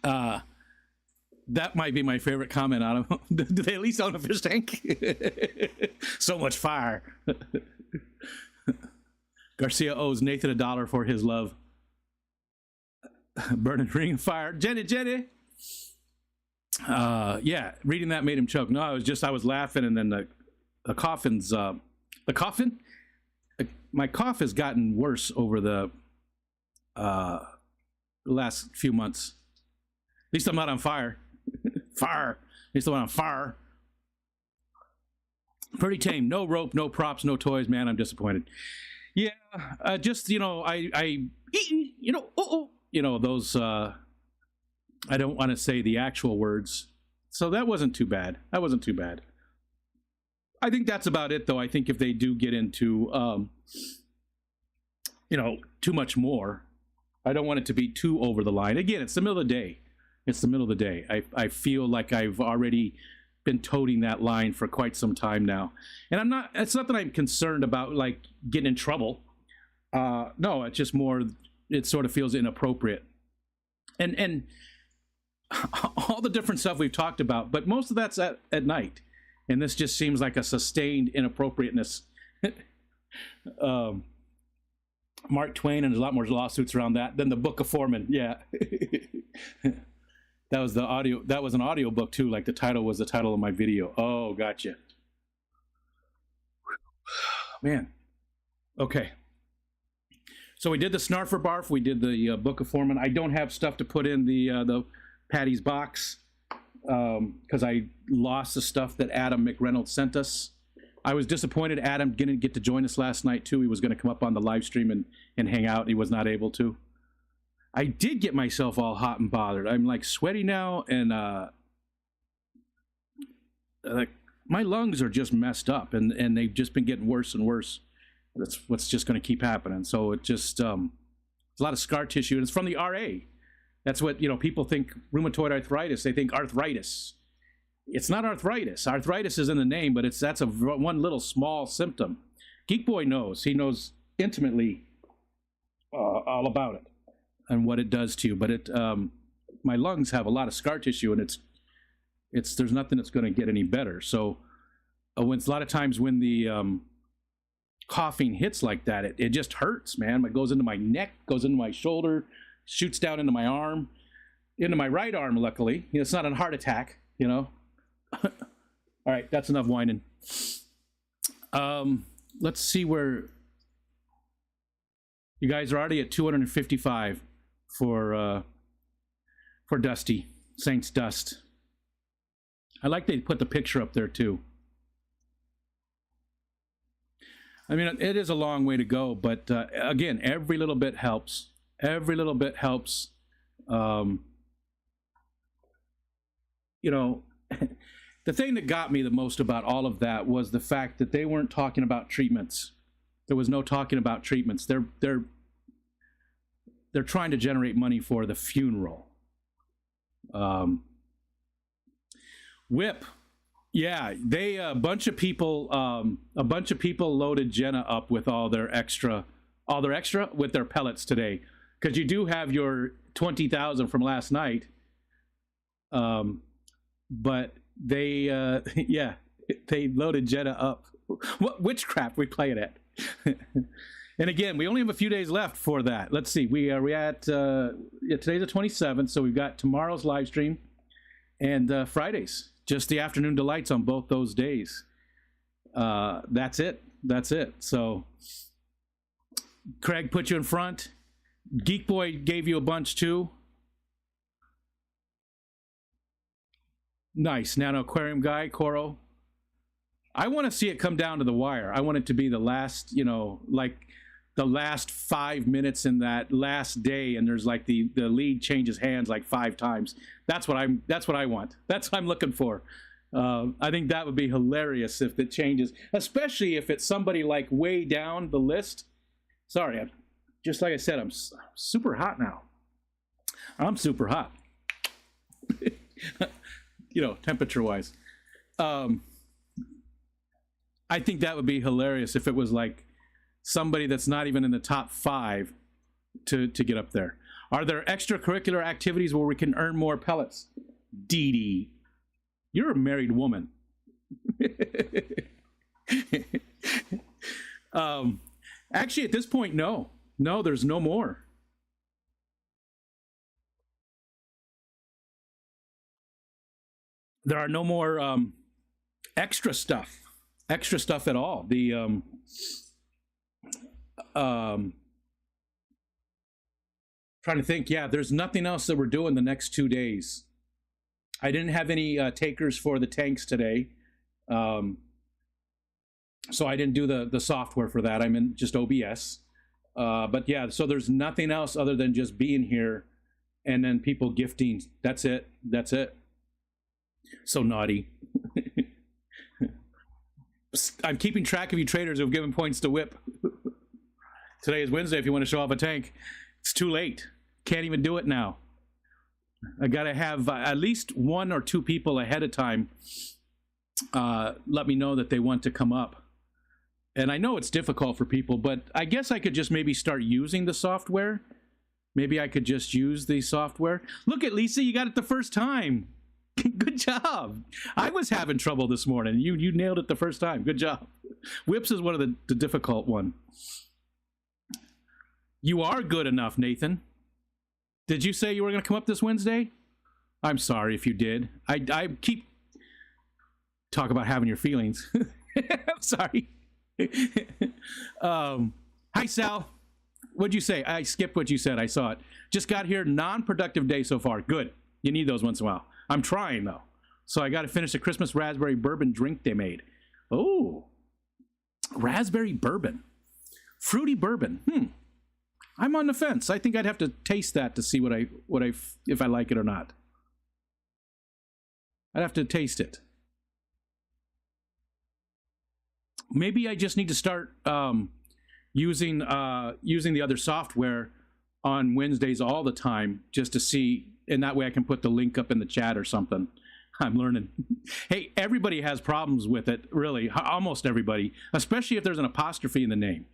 That might be my favorite comment on them. Do they at least own a fish tank? So much fire. Garcia owes Nathan $1 for his love. Burning ring of fire. Jenny. Yeah, reading that made him choke. No, I was laughing, and then the coughing's the coughin. My cough has gotten worse over the last few months. At least I'm not on fire. Fire. At least I'm not on fire. Pretty tame. No rope, no props, no toys. Man, I'm disappointed. Yeah, just, I those, I don't want to say the actual words. So that wasn't too bad. I think that's about it, though. I think if they do get into, too much more, I don't want it to be too over the line. Again, it's the middle of the day. I feel like I've already been toting that line for quite some time now. And it's not that I'm concerned about, like, getting in trouble. No, it's just more, it sort of feels inappropriate. And all the different stuff we've talked about, but most of that's at night. And this just seems like a sustained inappropriateness. Mark Twain, and there's a lot more lawsuits around that than the Book of Mormon. Yeah. That was an audio book too. Like the title was the title of my video. Oh, gotcha. Man. Okay. So we did the Snarf for Barf. We did the Book of Mormon. I don't have stuff to put in the Patty's box because I lost the stuff that Adam McReynolds sent us. I was disappointed Adam didn't get to join us last night too. He was going to come up on the live stream and hang out. He was not able to. I did get myself all hot and bothered. I'm like sweaty now, and like my lungs are just messed up, and they've just been getting worse and worse. That's what's just going to keep happening. So it just there's a lot of scar tissue, and it's from the RA. That's what people think. Rheumatoid arthritis. They think arthritis. It's not arthritis. Arthritis is in the name, but that's one little small symptom. Geek Boy knows. He knows intimately all about it and what it does to you. But my lungs have a lot of scar tissue, and there's nothing that's going to get any better. So a lot of times when the coughing hits like that, it just hurts, man. It goes into my neck, goes into my shoulder, shoots down into my arm, into my right arm. Luckily, it's not a heart attack. All right, that's enough whining. Let's see where you guys are already at 255 for Dusty Saints Dust. I like they put the picture up there too. I mean, it is a long way to go, but again, every little bit helps. Every little bit helps. The thing that got me the most about all of that was the fact that they weren't talking about treatments. There was no talking about treatments. They're trying to generate money for the funeral. Whip, yeah, they a bunch of people loaded Jenna up with all their extra with their pellets today, because you do have your 20,000 from last night. But they they loaded Jenna up. What witchcraft we playing at? And again, we only have a few days left for that. Let's see, we at today's the 27th, so we've got tomorrow's live stream and Fridays, just the afternoon delights on both those days. That's it. So Craig put you in front. Geek Boy gave you a bunch too. Nice. Nano Aquarium guy, Coro. I want to see it come down to the wire. I want it to be the last, like the last 5 minutes in that last day, and there's like the lead changes hands like 5 times. That's what I want. That's what I'm looking for. I think that would be hilarious if it changes, especially if it's somebody like way down the list. Sorry, just like I said, I'm super hot now. I'm super hot. Temperature-wise. I think that would be hilarious if it was like somebody that's not even in the top 5 to get up there. Are there extracurricular activities where we can earn more pellets? Dee Dee, you're a married woman. Actually, at this point, no, there's no more. There are no more extra stuff at all. The trying to think. Yeah, there's nothing else that we're doing the next 2 days. I didn't have any takers for the tanks today, so I didn't do the software for that. I'm in just OBS. But yeah, so there's nothing else other than just being here, and then people gifting. That's it. So naughty. I'm keeping track of you traders who've given points to Whip. Today is Wednesday. If you want to show off a tank, it's too late. Can't even do it now. I gotta have at least 1 or 2 people ahead of time let me know that they want to come up. And I know it's difficult for people, but I guess I could just maybe start using the software. Maybe I could just use the software. Look at Lisa, you got it the first time. Good job. I was having trouble this morning. You nailed it the first time. Good job. Whips is one of the difficult one. You are good enough, Nathan. Did you say you were going to come up this Wednesday? I'm sorry if you did. I keep talk about having your feelings. I'm sorry. Hi, Sal. What'd you say? I skipped what you said. I saw it. Just got here. Non-productive day so far. Good. You need those once in a while. I'm trying, though. So I got to finish the Christmas raspberry bourbon drink they made. Oh, raspberry bourbon. Fruity bourbon. I'm on the fence. I think I'd have to taste that to see if I like it or not. I'd have to taste it. Maybe I just need to start using the other software on Wednesdays all the time, just to see, and that way I can put the link up in the chat or something. I'm learning. Hey, everybody has problems with it, really. Almost everybody, especially if there's an apostrophe in the name.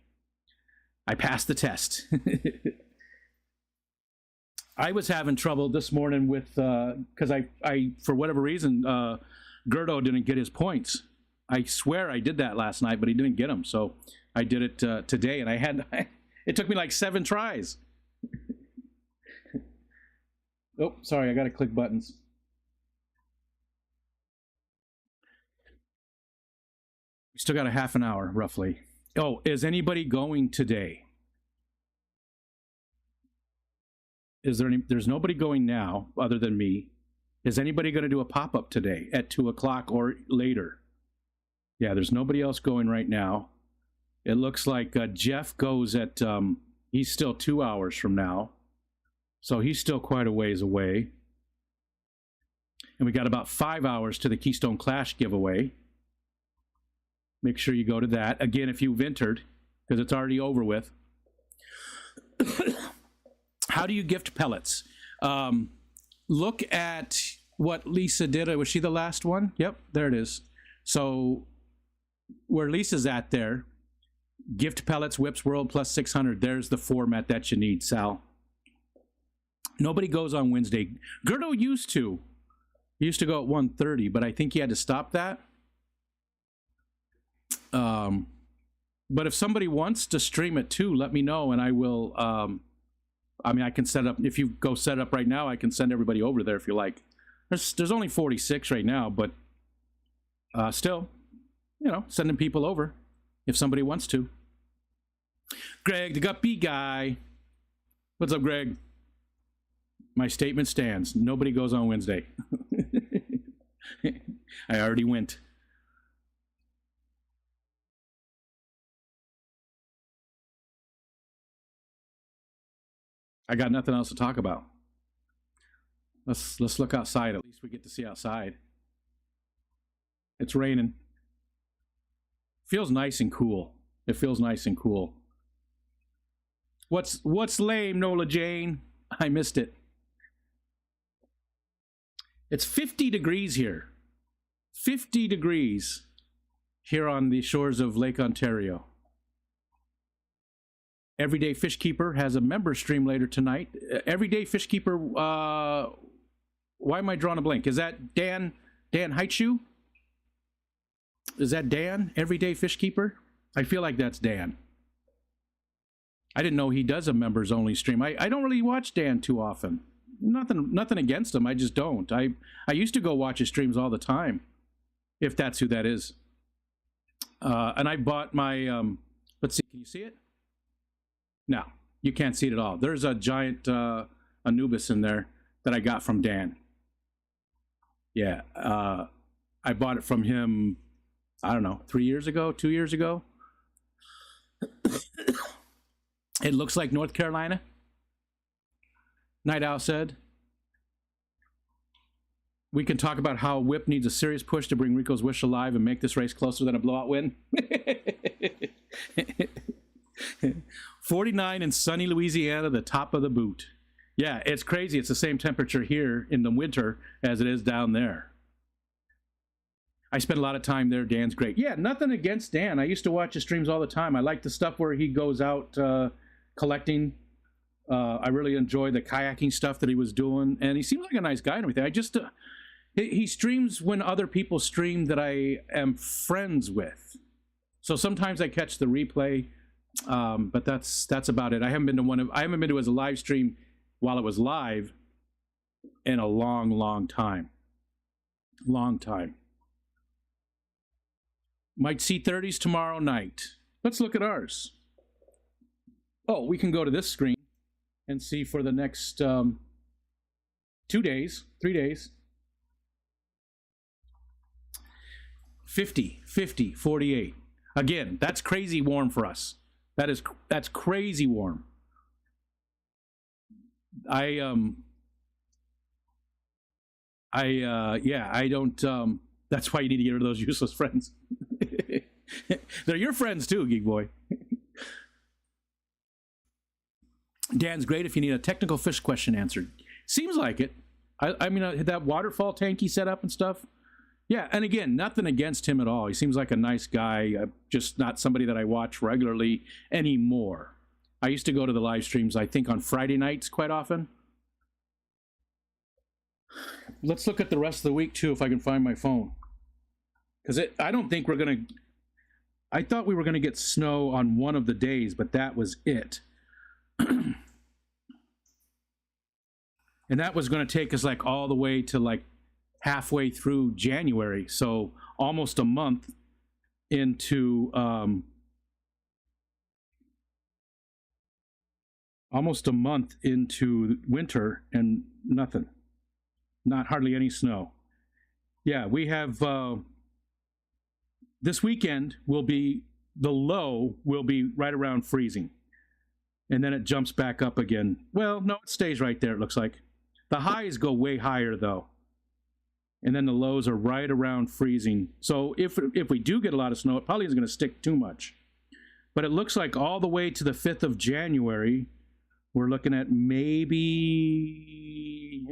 I passed the test. I was having trouble this morning with, because I for whatever reason, Gerdo didn't get his points. I swear I did that last night, but he didn't get them. So I did it today, and it took me like 7 tries. Oh, sorry, I got to click buttons. We still got a half an hour, roughly. Oh, is anybody going today? There's nobody going now other than me. Is anybody going to do a pop-up today at 2 o'clock or later? Yeah, there's nobody else going right now. It looks like Jeff goes at, he's still 2 hours from now. So he's still quite a ways away. And we got about 5 hours to the Keystone Clash giveaway. Make sure you go to that. Again, if you've entered, because it's already over with. How do you gift pellets? Look at what Lisa did. Was she the last one? Yep, there it is. So where Lisa's at there, gift pellets, Whips World plus 600. There's the format that you need, Sal. Nobody goes on Wednesday. Gerdo used to. He used to go at 1:30, but I think he had to stop that. But if somebody wants to stream it too, let me know, and I will. I mean, I can set up. If you go set up right now, I can send everybody over there if you like. There's only 46 right now, but still, you know, sending people over if somebody wants to. Greg, the Guppy guy. What's up, Greg? My statement stands. Nobody goes on Wednesday. I already went. I got nothing else to talk about. Let's look outside. At least we get to see outside. It's raining. Feels nice and cool. It feels nice and cool. What's lame, Nola Jane? I missed it. It's 50 degrees here. 50 degrees here on the shores of Lake Ontario. Everyday Fish Keeper has a member stream later tonight. Everyday Fish Keeper, why am I drawing a blank? Is that Dan Haichu? Is that Dan, Everyday Fish Keeper? I feel like that's Dan. I didn't know he does a members only stream. I don't really watch Dan too often. Nothing against him. I just don't. I used to go watch his streams all the time, if that's who that is. And I bought my, let's see, can you see it? No, you can't see it at all. There's a giant Anubis in there that I got from Dan. Yeah, I bought it from him, I don't know, 3 years ago, 2 years ago. It looks like North Carolina. Night Owl said. We can talk about how Whip needs a serious push to bring Rico's Wish alive and make this race closer than a blowout win. 49 in sunny Louisiana, the top of the boot. Yeah, it's crazy. It's the same temperature here in the winter as it is down there. I spend a lot of time there. Dan's great. Yeah, nothing against Dan. I used to watch his streams all the time. I like the stuff where he goes out collecting. I really enjoy the kayaking stuff that he was doing. And he seems like a nice guy and everything. I just... he streams when other people stream that I am friends with. So sometimes I catch the replay, but that's about it. I haven't been to his live stream while it was live in a long time. Long time. Might see 30s tomorrow night. Let's look at ours. Oh, we can go to this screen and see for the next 2 days, 3 days. 50, 50, 48. Again, that's crazy warm for us. That's crazy warm. I don't, that's why you need to get rid of those useless friends. They're your friends too, Geek Boy. Dan's great if you need a technical fish question answered. Seems like it. I mean, that waterfall tank he set up and stuff. Yeah, and again, nothing against him at all. He seems like a nice guy, just not somebody that I watch regularly anymore. I used to go to the live streams, I think, on Friday nights quite often. Let's look at the rest of the week, too, if I can find my phone. Because I don't think we're going to... I thought we were going to get snow on one of the days, but that was it. And that was going to take us, like, all the way to, like, halfway through January, so almost a month into winter and nothing, not hardly any snow. Yeah, we have this weekend the low will be right around freezing, and then it jumps back up again. Well, no, it stays right there, it looks like. The highs go way higher though. and then the lows are right around freezing. So if we do get a lot of snow, it probably isn't going to stick too much. But it looks like all the way to the 5th of January, we're looking at maybe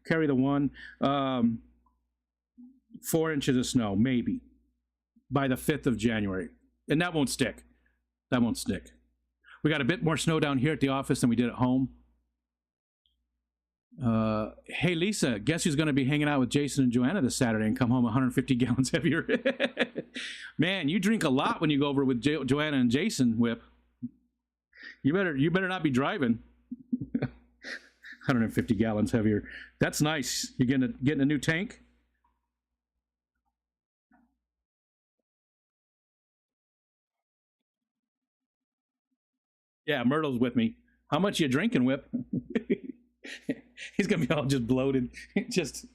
carry the one 4 inches of snow, maybe by the 5th of January, and that won't stick. That won't stick. We got a bit more snow down here at the office than we did at home. Hey Lisa, guess who's going to be hanging out with Jason and Joanna this Saturday and come home 150 gallons heavier? Man, you drink a lot when you go over with Joanna and Jason, Whip. You better not be driving. 150 gallons heavier. That's nice. You getting a new tank? Yeah, Myrtle's with me. How much you drinking, Whip? He's gonna be all just bloated. Just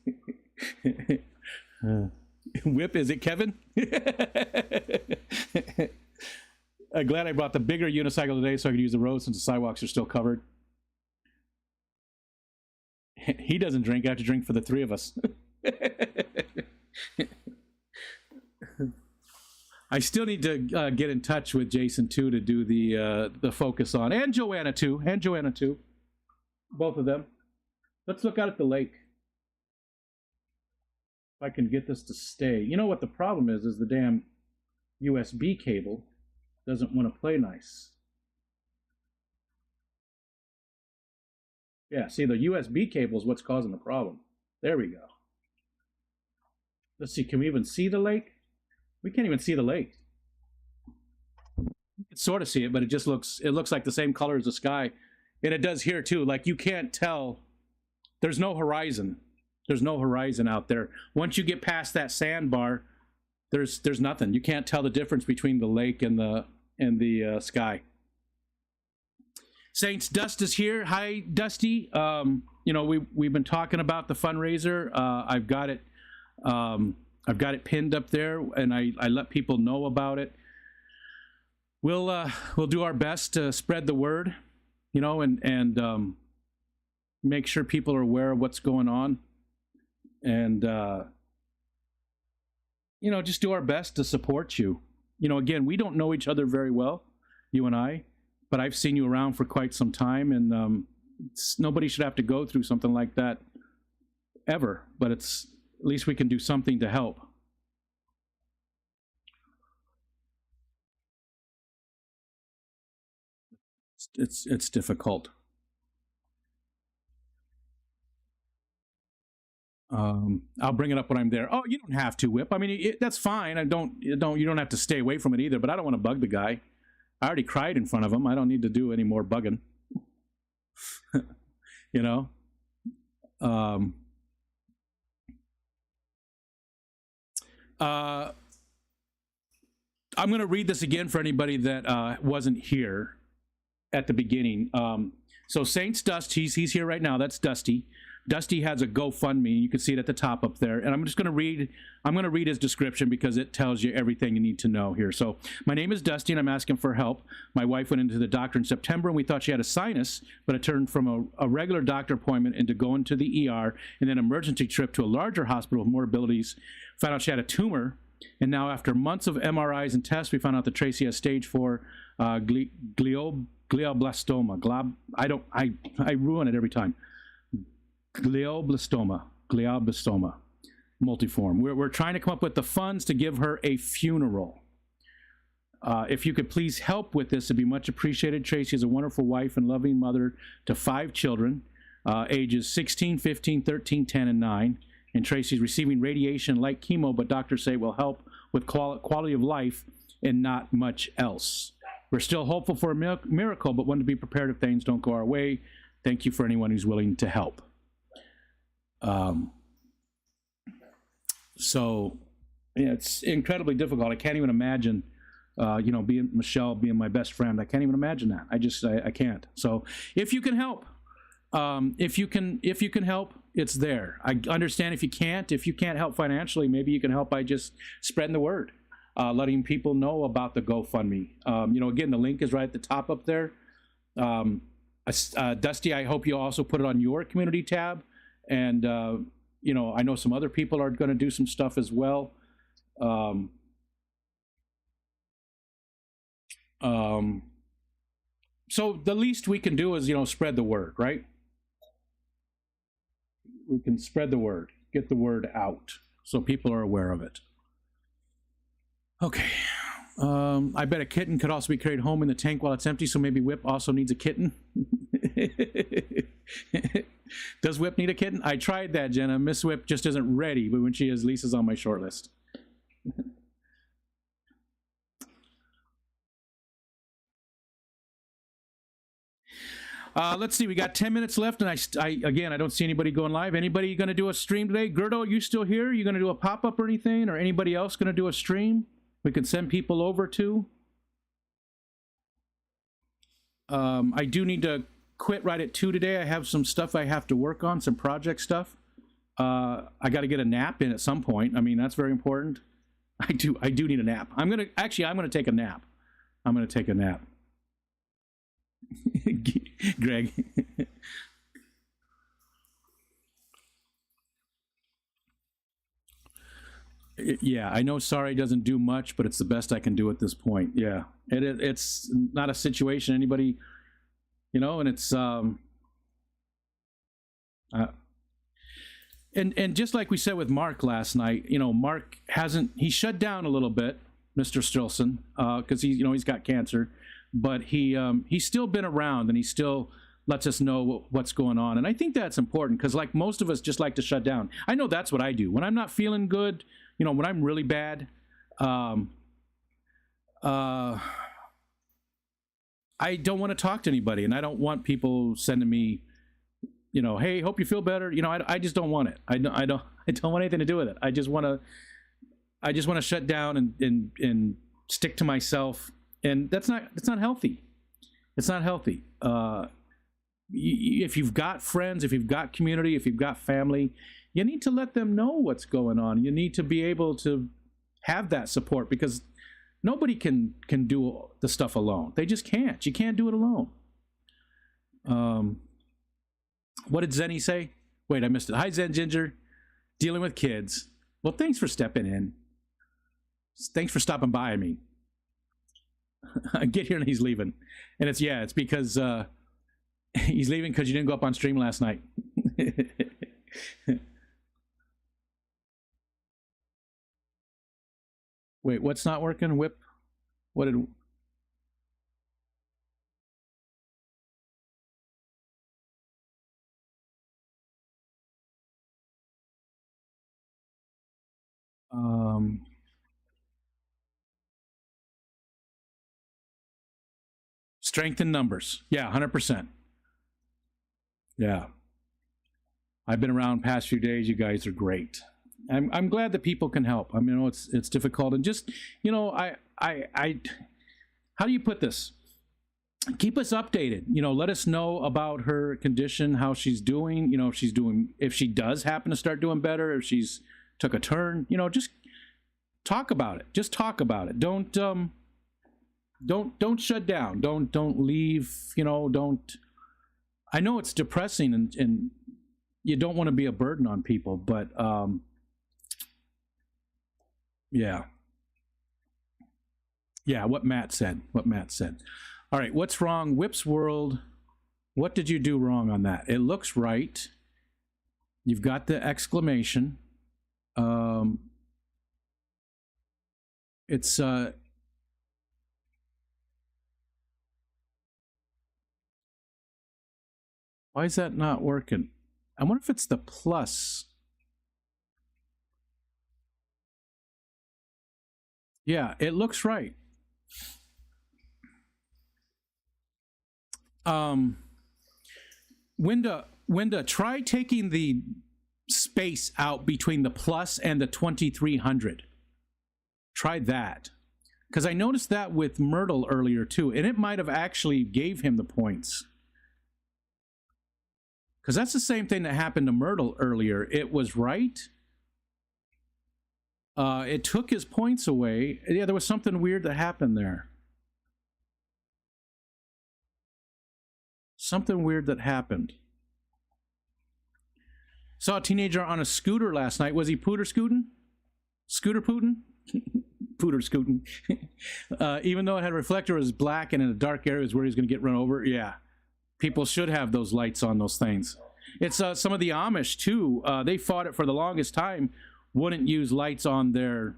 Whip, is it Kevin? I'm glad I brought the bigger unicycle today so I could use the road since the sidewalks are still covered. He doesn't drink. I have to drink for the 3 of us. I still need to get in touch with Jason too to do the focus on, and Joanna too, both of them. Let's look out at the lake. If I can get this to stay. You know what the problem is the damn USB cable doesn't want to play nice. Yeah, see, the USB cable is what's causing the problem. There we go. Let's see, can we even see the lake? We can't even see the lake. You can sort of see it, but it looks like the same color as the sky. And it does here too. Like, you can't tell. There's no horizon. There's no horizon out there. Once you get past that sandbar, there's nothing. You can't tell the difference between the lake and the sky. Saints Dust is here. Hi, Dusty. We've been talking about the fundraiser. I've got it pinned up there, and I let people know about it. We'll do our best to spread the word, and make sure people are aware of what's going on, and just do our best to support you. Again, we don't know each other very well, you and I, but I've seen you around for quite some time, and nobody should have to go through something like that ever, but at least we can do something to help. It's difficult. I'll bring it up when I'm there. Oh, you don't have to, Whip. I mean, that's fine. You don't have to stay away from it either, but I don't want to bug the guy. I already cried in front of him. I don't need to do any more bugging. I'm going to read this again for anybody that wasn't here at the beginning. So Saints Dust, he's here right now. That's Dusty. Dusty has a GoFundMe. You can see it at the top up there. And I'm going to read his description because it tells you everything you need to know here. So my name is Dusty, and I'm asking for help. My wife went into the doctor in September, and we thought she had a sinus, but it turned from a regular doctor appointment into going to the ER and then emergency trip to a larger hospital with more abilities. Found out she had a tumor. And now, after months of MRIs and tests, we found out that Tracy has stage 4 glioblastoma. I ruin it every time. Glioblastoma, multiform. We're trying to come up with the funds to give her a funeral. If you could please help with this, it'd be much appreciated. Tracy is a wonderful wife and loving mother to 5 children, ages 16, 15, 13, 10, and 9. And Tracy's receiving radiation like chemo, but doctors say will help with quality of life and not much else. We're still hopeful for a miracle, but want to be prepared if things don't go our way. Thank you for anyone who's willing to help. It's incredibly difficult. I can't even imagine, being Michelle being my best friend. I can't even imagine that. I can't. So if you can help, if you can help, it's there. I understand if you can't help financially, maybe you can help by just spreading the word, letting people know about the GoFundMe. Again, the link is right at the top up there. Dusty, I hope you also put it on your community tab And you know, I know some other people are going to do some stuff as well. Um, so the least we can do is, you know, spread the word, right? We can spread the word, get the word out so people are aware of it. Okay. I bet a kitten could also be carried home in the tank while it's empty, so maybe Whip also needs a kitten. Does Whip need a kitten? I tried that, Jenna. Miss Whip just isn't ready, but when she is, Lisa's on my short list. Let's see. We got 10 minutes left, and I don't see anybody going live. Anybody going to do a stream today? Gerdo, you still here? You going to do a pop-up or anything? Or anybody else going to do a stream we can send people over to? I do need to quit right at 2 today. I have some stuff I have to work on, some project stuff. I got to get a nap in at some point. I mean, that's very important. I do need a nap. I'm gonna take a nap. I'm gonna take a nap. Greg. Yeah, I know sorry doesn't do much, but it's the best I can do at this point. Yeah, it's not a situation anybody, you know, and it's and just like we said with Mark last night, you know, Mark he shut down a little bit, Mr. Strilson, because he's got cancer, but he's still been around and he still lets us know what's going on, and I think that's important because like most of us just like to shut down. I know that's what I do when I'm not feeling good. You know, when I'm really bad, I don't want to talk to anybody, and I don't want people sending me, you know, hey, hope you feel better. You know, I just don't want it. I don't want anything to do with it. I just want to shut down and stick to myself, and that's not healthy. It's not healthy. If you've got friends, if you've got community, if you've got family, you need to let them know what's going on. You need to be able to have that support because nobody can do the stuff alone. They just can't. You can't do it alone. What did Zenny say? Wait, I missed it. Hi, Zen Ginger. Dealing with kids. Well, thanks for stepping in. Thanks for stopping by me. I get here and he's leaving. And it's because he's leaving because you didn't go up on stream last night. Wait, what's not working? Whip? What did... Strength in numbers. Yeah, 100%. Yeah. I've been around past few days. You guys are great. I'm glad that people can help. I mean, it's difficult, and just, you know, I how do you put this? Keep us updated. You know, let us know about her condition, how she's doing. You know, if she does happen to start doing better, if she's took a turn. You know, just talk about it. Just talk about it. Don't shut down. Don't leave. You know, don't. I know it's depressing, and you don't want to be a burden on people, but yeah, what Matt said. All right, what's wrong? Whip's World. What did you do wrong on that? It looks right. You've got the exclamation. It's why is that not working? I wonder if it's the plus. Yeah, it looks right. Winda, try taking the space out between the plus and the 2300. Try that. Because I noticed that with Myrtle earlier too, and it might have actually gave him the points. Because that's the same thing that happened to Myrtle earlier. It was right. It took his points away. Yeah, there was something weird that happened there. Something weird that happened. Saw a teenager on a scooter last night. Was he pooter scooting? Scooter Putin? Pooter scooting. Even though it had a reflector, it was black and in a dark area is where he's going to get run over. Yeah. People should have those lights on those things. It's some of the Amish, too. They fought it for the longest time. Wouldn't use lights on their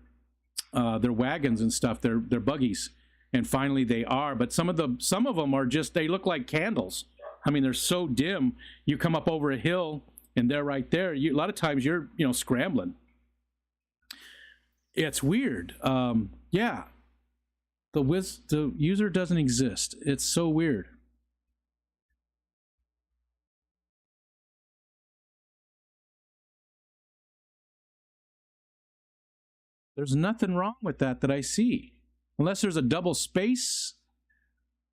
wagons and stuff, their buggies. And finally they are. But some of them are just, they look like candles. I mean, they're so dim. You come up over a hill and they're right there. A lot of times you're, scrambling. It's weird. Yeah. The user doesn't exist. It's so weird. There's nothing wrong with that I see. Unless there's a double space.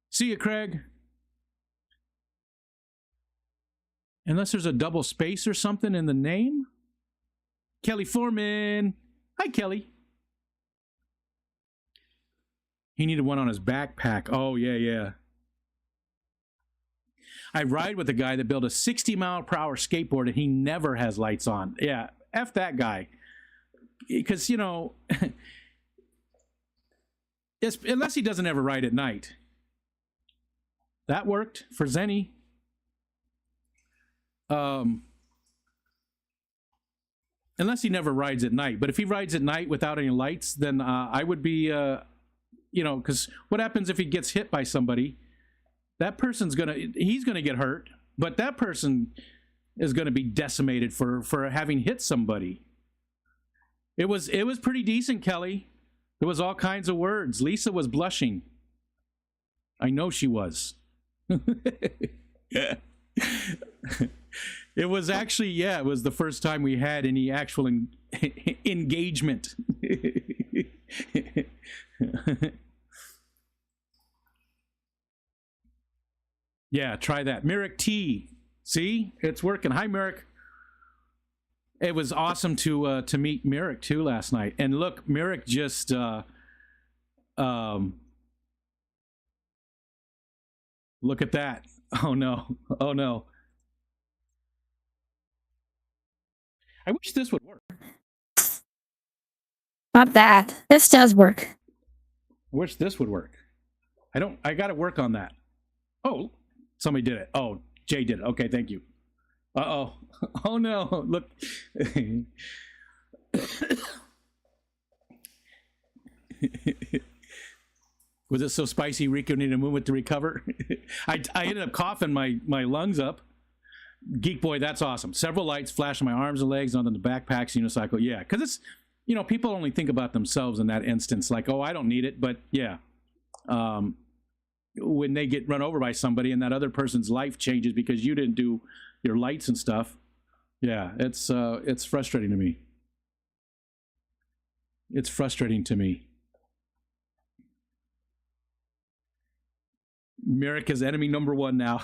See you, Craig. Unless there's a double space or something in the name. Kelly Foreman. Hi, Kelly. He needed one on his backpack. Oh, yeah. I ride with a guy that built a 60-mile-per-hour skateboard, and he never has lights on. Yeah, F that guy. Because, unless he doesn't ever ride at night. That worked for Zenny. Unless he never rides at night. But if he rides at night without any lights, then I would be, because what happens if he gets hit by somebody? That person's he's gonna get hurt, but that person is gonna be decimated for having hit somebody. It was pretty decent, Kelly. There was all kinds of words. Lisa was blushing. I know she was. It was actually, it was the first time we had any actual engagement. Yeah, try that. Merrick T. See? It's working. Hi, Merrick. It was awesome to meet Merrick, too, last night. And look, Merrick just... look at that. Oh, no. Oh, no. I wish this would work. Not that. This does work. Wish this would work. I got to work on that. Oh, somebody did it. Oh, Jay did it. Okay, thank you. Uh-oh. Oh, no. Look. Was it so spicy Rico needed a moment to recover? I ended up coughing my lungs up. Geek Boy, that's awesome. Several lights flashing my arms and legs on the backpacks, unicycle. Yeah, because it's, people only think about themselves in that instance. Like, oh, I don't need it. But yeah, when they get run over by somebody and that other person's life changes because you didn't do your lights and stuff. Yeah, it's frustrating to me. It's frustrating to me. Merrick is enemy number one now.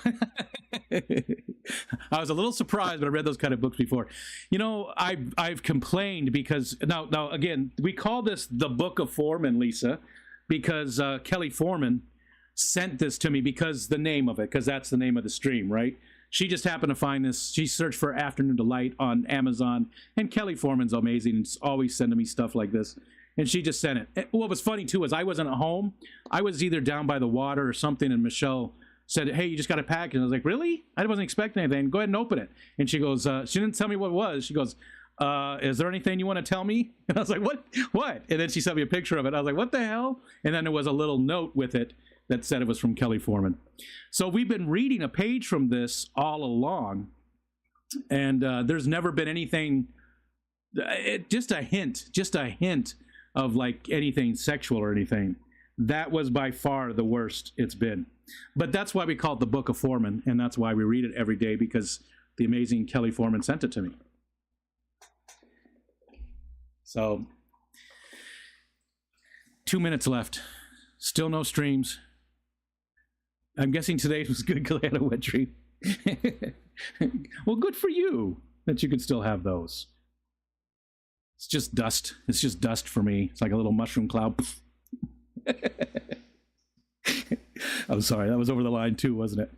I was a little surprised, but I read those kind of books before. I've complained because now again, we call this the Book of Foreman, Lisa, because Kelly Foreman sent this to me because the name of it, because that's the name of the stream, right? She just happened to find this. She searched for Afternoon Delight on Amazon, and Kelly Foreman's amazing and always sending me stuff like this. And she just sent it. What was funny, too, is I wasn't at home. I was either down by the water or something, and Michelle said, hey, you just got a package. And I was like, really? I wasn't expecting anything. Go ahead and open it. And she goes, she didn't tell me what it was. She goes, is there anything you want to tell me? And I was like, what? And then she sent me a picture of it. I was like, what the hell? And then there was a little note with it that said it was from Kelly Foreman. So we've been reading a page from this all along, and there's never been anything, just a hint of like anything sexual or anything. That was by far the worst it's been. But that's why we call it the Book of Foreman, and that's why we read it every day, because the amazing Kelly Foreman sent it to me. So, 2 minutes left. Still no streams. I'm guessing today was good because I had a wet dream. Well, good for you that you could still have those. It's just dust. It's just dust for me. It's like a little mushroom cloud. I'm sorry. That was over the line too, wasn't it?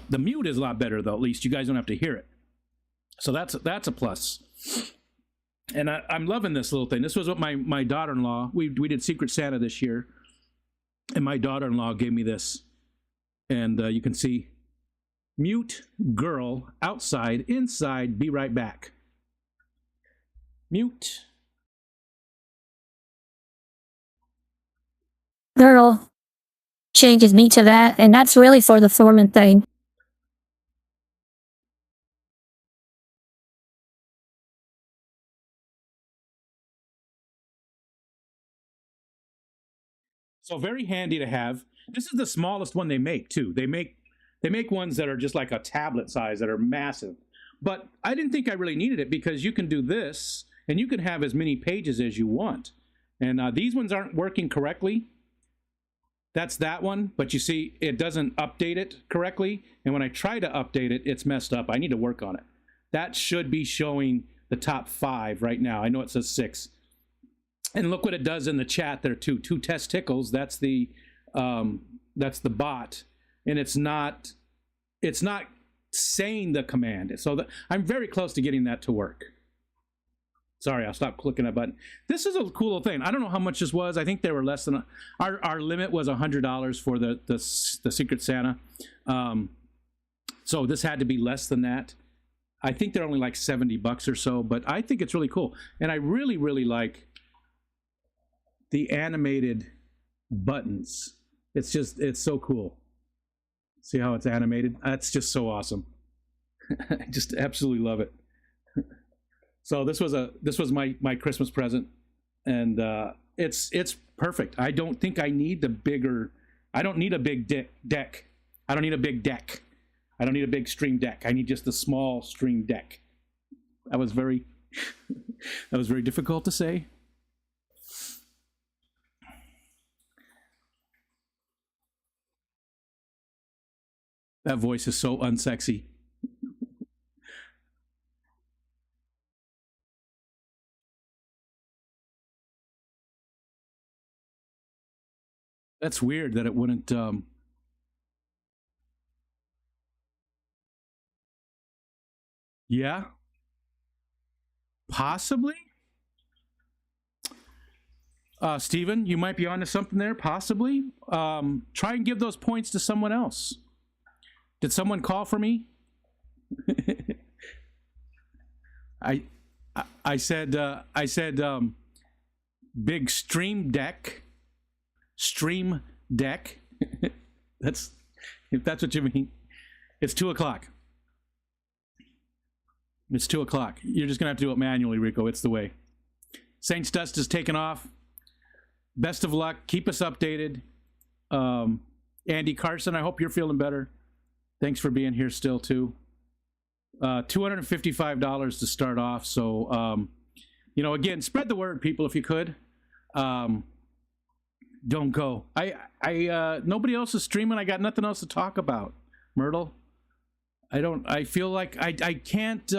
The mute is a lot better, though. At least you guys don't have to hear it. So that's a plus. And I'm loving this little thing. This was what my daughter-in-law, we did Secret Santa this year, and my daughter-in-law gave me this. And you can see, mute, girl, outside, inside, be right back. Mute. Girl changes me to that, and that's really for the Foreman thing. So very handy to have. This is the smallest one they make too. They make ones that are just like a tablet size that are massive. But I didn't think I really needed it because you can do this and you can have as many pages as you want. And these ones aren't working correctly. That's that one, but you see it doesn't update it correctly. And when I try to update it, it's messed up. I need to work on it. That should be showing the top 5 right now. I know it says 6. And look what it does in the chat there too. 2 testicles. That's the bot, and it's not saying the command. So I'm very close to getting that to work. Sorry, I'll stop clicking that button. This is a cool little thing. I don't know how much this was. I think they were less than our limit was $100 for the Secret Santa. So this had to be less than that. I think they're only like $70 or so, but I think it's really cool, and I really like the animated buttons. It's so cool. See how it's animated? That's just so awesome. I just absolutely love it. So this was my Christmas present, and it's perfect. I don't think I need I don't need a big deck. I don't need a big deck. I don't need a big stream deck. I need just a small stream deck. That was very difficult to say. That voice is so unsexy. That's weird that it wouldn't. Yeah, possibly. Steven, you might be onto something there, possibly. Try and give those points to someone else. Did someone call for me? I said big stream deck. That's, if that's what you mean. It's 2 o'clock. It's 2 o'clock. You're just gonna have to do it manually, Rico. It's the way. Saints Dust is taking off. Best of luck. Keep us updated. Andy Carson, I hope you're feeling better. Thanks for being here still too. $255 to start off. So, again, spread the word, people, if you could. Don't go. Nobody else is streaming. I got nothing else to talk about. Myrtle, I feel like I can't,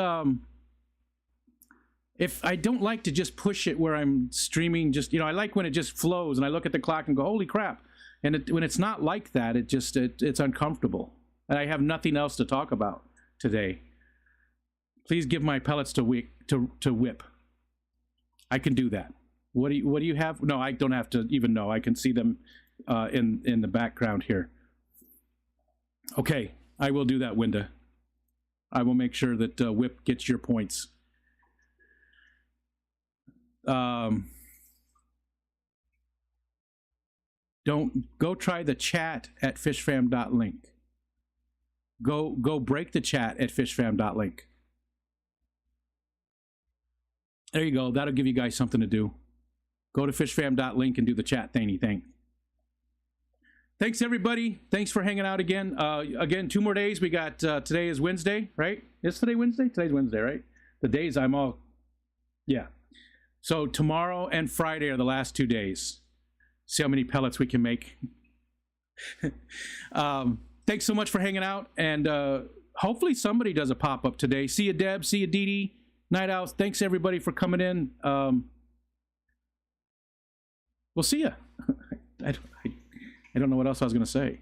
if I don't like to just push it where I'm streaming, I like when it just flows and I look at the clock and go, holy crap. And when it's not like that, it's uncomfortable. And I have nothing else to talk about today. Please give my pellets to whip. I can do that. What do you have? No, I don't have to even know. I can see them in the background here. Okay, I will do that, Winda. I will make sure that Whip gets your points. Don't go try the chat at fishfam.link. Go break the chat at fishfam.link. There you go. That'll give you guys something to do. Go to fishfam.link and do the chat thingy thing. Thanks, everybody. Thanks for hanging out again. Again, 2 more days. We got, today is Wednesday, right? Is today Wednesday? Today's Wednesday, right? The days I'm all, yeah. So tomorrow and Friday are the last 2 days. See how many pellets we can make. Thanks so much for hanging out. And hopefully somebody does a pop-up today. See you, Deb. See you, Dee Dee. Night Owls. Thanks, everybody, for coming in. We'll see you. I don't know what else I was going to say.